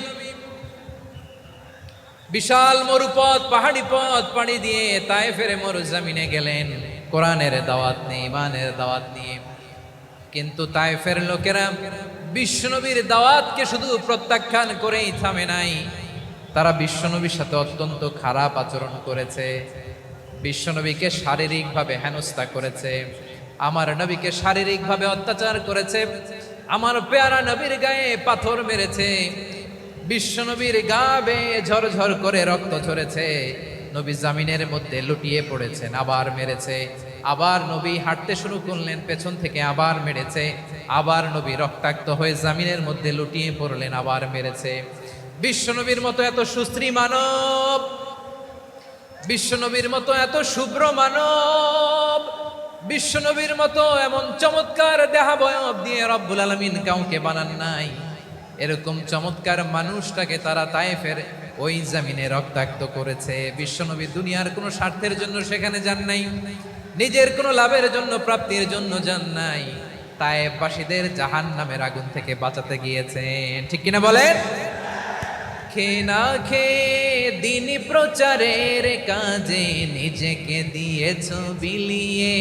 বিশাল মরুপথ, পাহাড়ি পথ পাড়ি দিয়ে তায়েফের মরুজমিনে গেলেন কোরআনের দাওয়াত নিয়ে, ইমানের দাওয়াত নিয়ে। কিন্তু তায়েফের লোকেরা বিশ্বনবীর দাওয়াতকে শুধু প্রত্যাখ্যান করেই থামে নাই, তারা বিশ্বনবীর সাথে অত্যন্ত খারাপ আচরণ করেছে। বিশ্বনবীকে শারীরিকভাবে হেনস্থা করেছে, আমার নবীকে শারীরিকভাবে অত্যাচার করেছে, আমার পেয়ারা নবীর গায়ে পাথর মেরেছে, বিশ্বনবীর গা বেয়ে ঝরঝর করে রক্ত ঝরেছে, নবী জামিনের মধ্যে লুটিয়ে পড়েছেন, আবার মেরেছে, আবার নবী হাঁটতে শুরু করলেন, পেছন থেকে আবার মেরেছে, আবার নবী রক্তাক্ত হয়ে জামিনের মধ্যে লুটিয়ে পড়লেন, আবার মেরেছে। বিশ্বনবীর মতো এত সুশ্রী মানব, বিশ্বনবীর মতো এত শুভ্র মানব, বিশ্বনবীর মতো এমন চমৎকার দেহাবয়ব দিয়ে রব্বুল আলামিন কাউকে বানান নাই। এরকম চমৎকার মানুষটাকে তারা তায়েফের ওই জামিনে রক্তাক্ত করেছে। বিশ্বনবী দুনিয়ার কোনো স্বার্থের জন্য সেখানে যান নাই, নিজের কোনো লাভের জন্য, প্রাপ্তির জন্য যান নাই, তায়েফবাসীদের জাহান্নামের আগুন থেকে বাঁচাতে গিয়েছেন। ঠিক কিনা বলেন? খেয়ে না খেয়ে দিন প্রচারের কাজে নিজেকে দিয়েছ বিলিয়ে,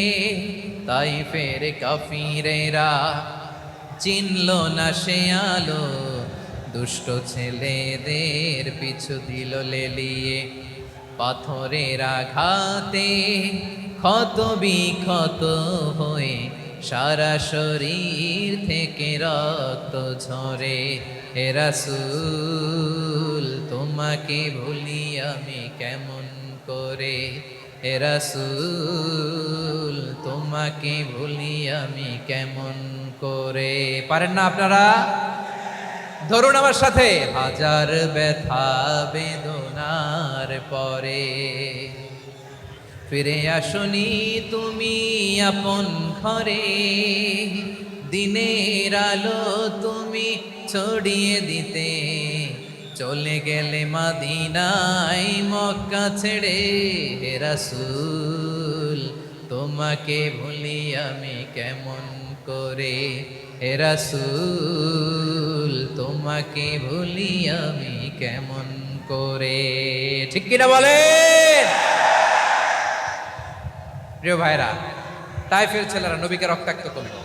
তায়েফের কাফিরেরা চিনল না সে আলো, দুষ্ট ছেলেদের পিছু দিল লেলিয়ে, পাথরের আঘাতে ক্ষত বিক্ষত হয়ে সারা শরীর থেকে রক্ত ঝরে। হে রাসূল তোমাকে ভুলি আমি কেমন করে, হে রাসূল তোমাকে ভুলি আমি কেমন করে। পারেন না আপনারা? ধরুন আমার সাথে। হাজার ব্যথা বেদনার পরে ফিরে আসনি তুমি আপন ঘরে, দিনের আলো তুমি ছড়িয়ে দিতে, চলে গেলে মদিনায় মক্কা ছেড়ে। হে রাসূল তোমাকে ভুলি আমি কেমন করে, হে রাসূল তোমাকে ভুলি আমি কেমন করে। ঠিক কিনা বলেন? প্রিয় ভাইরা, তায়েফের ছেলেরা নবীকে রক্তাক্ত করলো।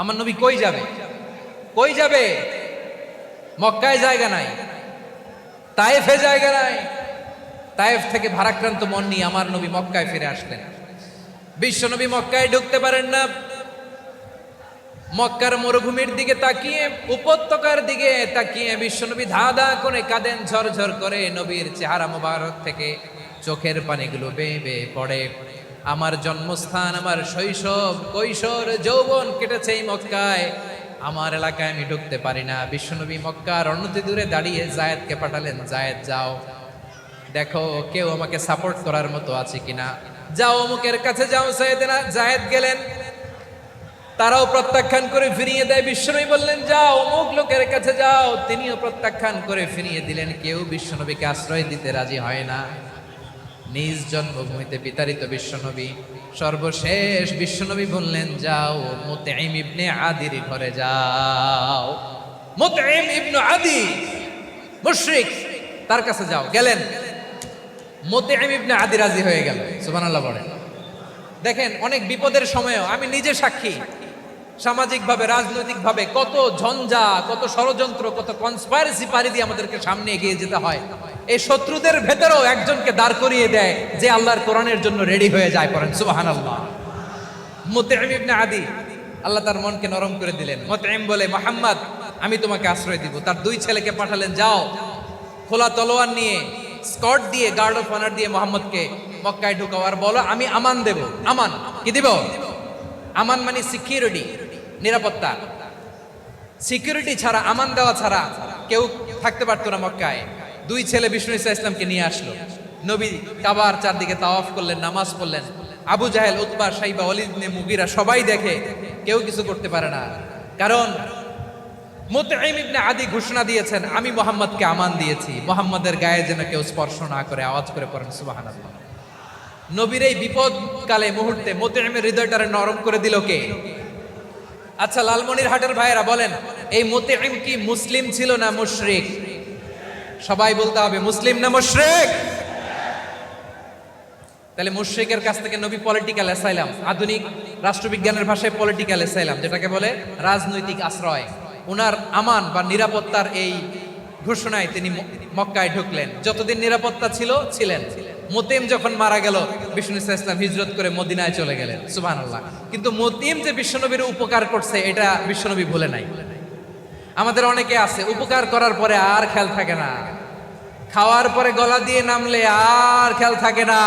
আমার নবী কই যাবে? কই যাবে? মক্কায় জায়গা নাই, তায়েফে জায়গা নাই। তায়েফ থেকে ভারাক্রান্ত মন নিয়ে আমার নবী মক্কায় ফিরে আসলেন। বিশ্ব নবী মক্কায় ঢুকতে পারেন না। মক্কার মরুভূমির দিকে তাকিয়ে, উপত্যকার দিকে তাকিয়ে বিশ্বনবী ধা ধা করে কাঁদেন, ঝরঝর করে নবীর চেহারা মোবারক থেকে চোখের পানিগুলো বেয়ে বেয়ে পড়ে। আমার জন্মস্থান, আমার শৈশব, কৈশোর, যৌবন কেটেছে এই মক্কায়, আমার এলাকায় আমি ঢুকতে পারি না। বিশ্বনবী মক্কার অনতি দূরে দাঁড়িয়ে জায়েদকে পাঠালেন, জায়েদ যাও দেখো কেউ আমাকে সাপোর্ট করার মতো আছে কিনা, যাও অমুকের কাছে যাও। জায়েদ গেলেন, তারাও প্রত্যাখ্যান করে ফিরিয়ে দেয়। বিশ্বনবী বললেন যাও অমুক লোকের কাছে যাও, তিনিও প্রত্যাখ্যান করে ফিরিয়ে দিলেন। কেউ বিশ্বনবীকে আশ্রয় দিতে রাজি হয় না। নিজ জন্মভূমিতে বিতাড়িত বিশ্বনবী, সর্বশেষ বিশ্বনবী বললেন যাও মুতঈম ইবনে আদির ঘরে যাও। মুতঈম ইবনে আদি মুশরিক, তার কাছে যাও। গেলেন, মুতঈম ইবনে আদি রাজি হয়ে গেল। সুবহানাল্লাহ বলেন। দেখেন, অনেক বিপদের সময়ও আমি নিজে সাক্ষী, সামাজিকভাবে, রাজনৈতিকভাবে কত ঝঞ্ঝা, কত ষড়যন্ত্র, কত কনস্পাইরেসি পাড়ি দিয়ে আমাদেরকে সামনে এগিয়ে যেতে হয়। এই শত্রুদের ভেতরেও একজনকে দাঁড় করিয়ে দেয় যে আল্লাহর কোরআনের জন্য রেডি হয়ে যায়। পড়েন সুবহানাল্লাহ। মুতঈম ইবনে আদি, আল্লাহ তার মনকে নরম করে দিলেন। মুতঈম বলে, মুহাম্মদ আমি তোমাকে আশ্রয় দিব। তার দুই ছেলেকে পাঠালেন, যাও খোলা তলোয়ার নিয়ে, স্কট দিয়ে, গার্ড অফ অনার দিয়ে মুহাম্মদকে মক্কায় ঢুকাও, আর বলো আমি আমান দেব। আমান কি দিব? আমান মানে সিকিউরিটি, নিরাপত্তা। সিকিউরিটি ছাড়া, আমান দেওয়া ছাড়া কেউ থাকতে পারতো না মক্কায়। দুই ছেলে বিষ্ণু ইসা ইসলামকে নিয়ে আসলো। নবী কাবার চারদিকে তাওয়াফ করলেন, নামাজ পড়লেন। আবু জাহেল, উতবা, শাইবা, ওয়ালিদ ইবনে মুগীরা সবাই দেখে, কেউ কিছু করতে পারে না। কারণ মুতঈম ইবনে আদি ঘোষণা দিয়েছেন, আমি মুহাম্মদকে আমান দিয়েছি, মুহাম্মদের গায়ে যেন কেউ স্পর্শ না করে। আওয়াজ করে পড়েন সুবহানাল্লাহ। নবীর এই বিপদকালে মুহূর্তে মুতঈমের হৃদয়টারে নরম করে দিল কে? আচ্ছা, লালমনিরহাটের ভাইয়েরা বলেন, এই মুতঈম কি মুসলিম ছিল না মুশরিক? সবাই বলতে হবে মুসলিম না মুশরিক? তাহলে মুশরিকের কাছ থেকে নবী পলিটিক্যাল অ্যাসাইলাম, আধুনিক রাষ্ট্রবিজ্ঞানের ভাষায় পলিটিক্যাল অ্যাসাইলাম, যেটাকে বলে রাজনৈতিক আশ্রয়। ওনার আমান বা নিরাপত্তার এই ঘোষণায় তিনি মক্কায় ঢুকলেন। যতদিন নিরাপত্তা ছিলেন। মুতিম যখন মারা গেল, বিষ্ণু ইসলাম হিজরত করে মদিনায় চলে গেলেন। সুবহানাল্লাহ। কিন্তু মুতিম যে বিশ্বনবীর উপকার করছে এটা বিশ্বনবী ভুলে নাই। আমাদের অনেকে আছে উপকার করার পরে আর খেয়াল থাকে না, খাওয়ার পরে গলা দিয়ে নামলে আর খেয়াল থাকে না।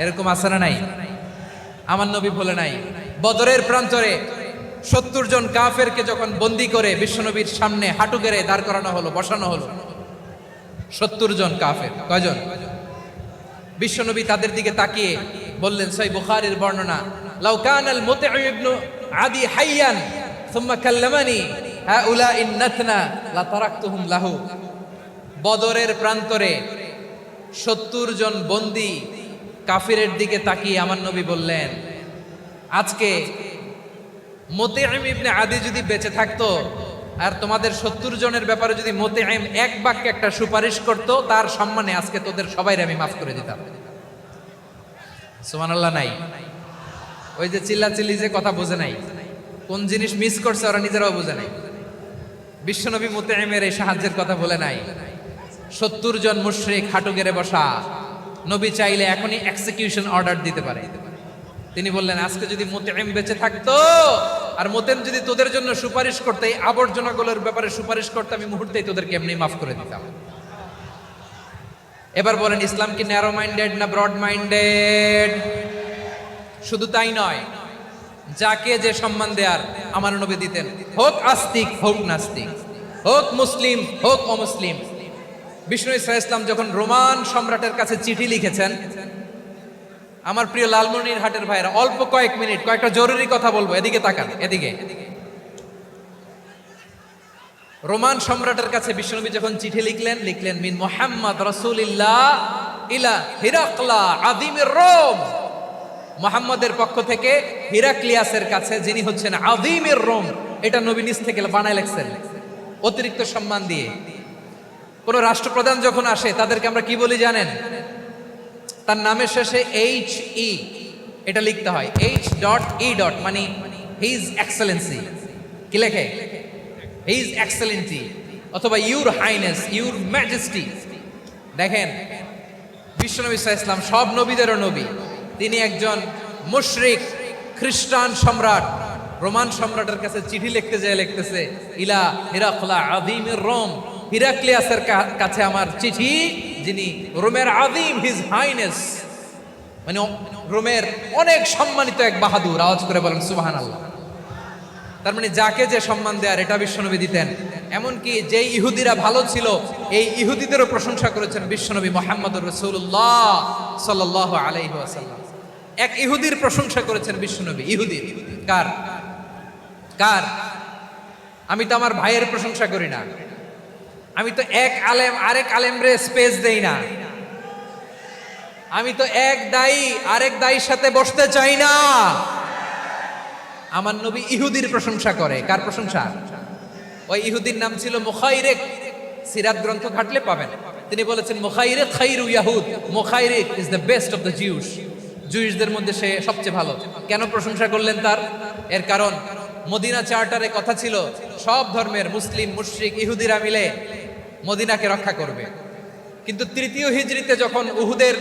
এরকম আছে না নাই? আমার নবী ভুলে নাই। বদরের প্রান্তরে 70 জন কাফেরকে যখন বন্দি করে বিশ্বনবীর সামনে হাঁটু গেড়ে দাঁড় করানো হলো, বসানো হলো, 70 জন কাফের। কয়জন? বিশ্বনবী তাদের দিকে তাকিয়ে বললেন, সহিহ বুখারীর বর্ণনা, লাউ কানাল মুতঈম ইবনে আদি হাইয়ান সুম্মা কাল্লামানি হাউলাইন নাতনা লা তারাকতুহুম লাহু। বদরের প্রান্তরে 70 জন বন্দি কাফিরের দিকে তাকিয়ে আমার নবী বললেন, আজকে মুতঈম ইবনে আদি যদি বেঁচে থাকতো আর তোমাদের 70 জনের ব্যাপারে যদি মুতঈম এক বাক্যে একটা সুপারিশ করত, তার সম্মানে আজকে তোদের সবাইকে আমি মাফ করে দিতাম। সুবহানাল্লাহ। নাই ওই যে চিল্লাচিল্লি যে কথা বোঝে নাই, কোন জিনিস মিস করছে ওরা নিজেরাও বোঝে নাই। বিশ্বনবী মুতঈমের এই সাহায্যের কথা বলে নাই। 70 জন মুশরিক হাঁটু গেড়ে বসা, নবী চাইলে এখনই এক্সিকিউশন অর্ডার দিতে পারে। তিনি বললেন, আজকে যদি মুতঈম বেঁচে থাকতো আর মুতঈম যদি তোদের জন্য সুপারিশ করতে, এই আবর্জনাগুলোর ব্যাপারে সুপারিশ করতে, আমি মুহূর্তেই তোদেরকে এমনি মাফ করে দিতাম। এবার বলেন, ইসলাম কি ন্যারো মাইন্ডেড না ব্রড মাইন্ডেড? শুধু তাই নয়, যাকে যে সম্মান দেয়ার আমার নবী দিতেন, হোক আস্তিক হোক নাস্তিক, হোক মুসলিম হোক অমুসলিম। বিষ্ণু ইসলাম যখন রোমান সম্রাটের কাছে চিঠি লিখেছেন, আমার প্রিয় লালমনির হাটের ভাইরা, অল্প কয়েক মিনিট কয়েকটা জরুরি কথা বলবো, এদিকে তাকান, এদিকে। রোমান সম্রাটের কাছে বিশ্বনবী যখন চিঠি লিখলেন মিন মুহাম্মদ রাসূলিল্লাহ ইলা হিরাকলা আযীমির রোম। মুহাম্মদের পক্ষ থেকে হিরাক্লিয়াসের কাছে, যিনি হচ্ছেন আযীমির রোম। এটা নবী নিজ থেকে বানায় লিখছেন অতিরিক্ত সম্মান দিয়ে। কোন রাষ্ট্রপ্রধান যখন আসে তাদেরকে আমরা কি বলি জানেন? তার নামের শেষে HE এটা লিখতে হয়, H.E. মানে হিজ এক্সেলেন্সি। কি লেখে? হিজ এক্সেলেন্সি অথবা ইউর হাইনেস, ইউর ম্যাজেস্টি। দেখেন, বিশ্বনবী সাল্লাল্লাহু আলাইহি ওয়াসাল্লাম সব নবীদেরও নবী। তিনি একজন মুশরিক খ্রিস্টান সম্রাট, রোমান সম্রাটের কাছে চিঠি লিখতে যায়, লিখতেছে ইলা হিরাকলা আযীমির রোম। হিরাক্লিয়াসের কাছে আমার চিঠি, যিনি রোমের আযীম, হিজ হাইনেস, মানে রোমের অনেক সম্মানিত এক বাহাদুর। আওয়াজ করে বলেন সুবহানাল্লাহ। তার মানে যাকে যে সম্মান দেয়ার এটা বিশ্বনবী দিতেন। এমনকি যেই ইহুদিরা ভালো ছিল, এই ইহুদিদেরও প্রশংসা করেছেন বিশ্বনবী মুহাম্মদুর রাসূলুল্লাহ সাল্লাল্লাহু আলাইহি ওয়াসাল্লাম। এক ইহুদির প্রশংসা করেছেন বিশ্বনবী। ইহুদির কার? কার? আমি তো আমার ভাইয়ের প্রশংসা করি না, আমি তো এক আলেম আরেক আলেমরে স্পেস দেই না, আমি তো এক দায়ী আরেক দায়ীর সাথে বসতে চাই না। আমার নবী ইহুদির প্রশংসা করে। কার প্রশংসা? ওই ইহুদির নাম ছিল মুখাইরিক। সিরাত গ্রন্থ ঘাটলে পাবেন। তিনি বলেছেন, মুখাইরিক খাইরু ইয়াহুদ, Mukhayriq is the best of the Jews. জুইশদের মধ্যে সে সবচেয়ে ভালো। কেন প্রশংসা করলেন তার? এর কারণ মদিনা চার্টারে কথা ছিল সব ধর্মের মুসলিম, মুশরিক, ইহুদিরা মিলে মদিনাকে রক্ষা করবে। কিন্তু তৃতীয় হিজরিতে যখন উহুদের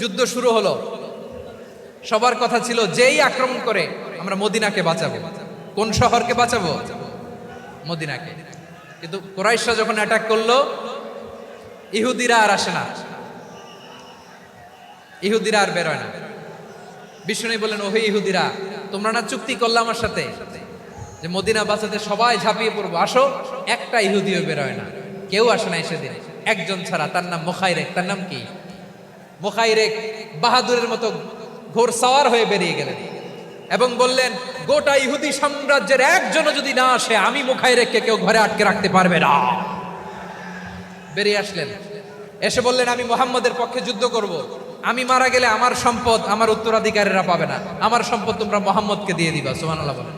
যুদ্ধ শুরু হলো, সবার কথা ছিল যেই আক্রমণ করে আমরা মদিনাকে বাঁচাবো। কোন শহরকে বাঁচাবো? মদিনাকে। কিন্তু কুরাইশরা যখন অ্যাটাক করলো, ইহুদিরা আর আসে না, ইহুদিরা আর বেরোয় না। বিষ্ণু বললেন, ওহে ইহুদিরা, তোমরা না চুক্তি করলে আমার সাথে যে মদিনা বাঁচাতে সবাই ঝাঁপিয়ে পড়বো, আসো। একটা ইহুদিও বেরোয় না, কেউ আসে না সেদিন, একজন ছাড়া। তার নাম মুখাইরিক। তার নাম কি? মুখাইরিক বাহাদুরের মতো ঘোড়সাওয়ার হয়ে বেরিয়ে গেলেন এবং বললেন, গোটা ইহুদি সাম্রাজ্যের একজনও যদি না আসে, আমি মুখাইরিককে কেউ ঘরে আটকে রাখতে পারবে না। বেরিয়ে আসলেন, এসে বললেন, আমি মুহাম্মদের পক্ষে যুদ্ধ করব। আমি মারা গেলে আমার সম্পদ আমার উত্তরাধিকারীরা পাবে না, আমার সম্পদ তোমরা মুহাম্মদকে দিয়ে দিবা। সুবহানাল্লাহ বলেন।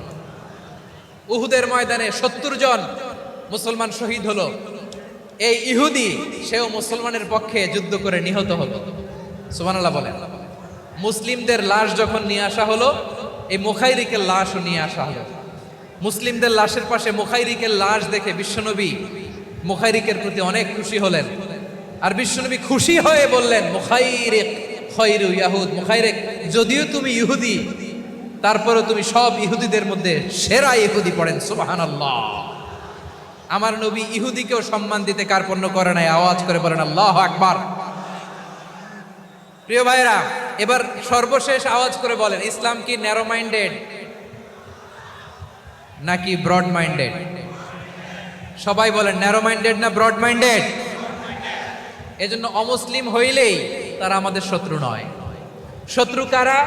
উহুদের ময়দানে 70 জন মুসলমান শহীদ হলো। এই ইহুদি, সেও মুসলমানের পক্ষে যুদ্ধ করে নিহত হলো। সুবহানাল্লাহ বলেন। মুসলিমদের লাশ যখন নিয়ে আসা হলো, এই মুখাইরিকের লাশও নিয়ে আসা হলো। মুসলিমদের লাশের পাশে মুখাইরিকের লাশ দেখে বিশ্বনবী মুখাইরিকের প্রতি অনেক খুশি হলেন। আর বিশ্বনবী খুশি হয়ে বললেন, মুখাইরিক খৈরু ইয়াহুদ, মুখাইরিক যদিও তুমি ইহুদি, তারপরেও তুমি সব ইহুদিদের মধ্যে সেরা ইহুদি। পড়েন সুবহানাল্লাহ। আমার নবী ইহুদিকেও সম্মান দিতে কার্পণ্য করে নাই। আওয়াজ করে বলেন আল্লাহু আকবার। প্রিয় ভাইরা, এবার সর্বশেষ আওয়াজ করে বলেন, ইসলাম কি ন্যারো মাইন্ডেড নাকি ব্রড মাইন্ডেড? সবাই বলেন ন্যারো মাইন্ডেড না ব্রড মাইন্ডেড? এজন্য অমুসলিম হইলেই তারা আমাদের শত্রু নয়। শত্রু কারা?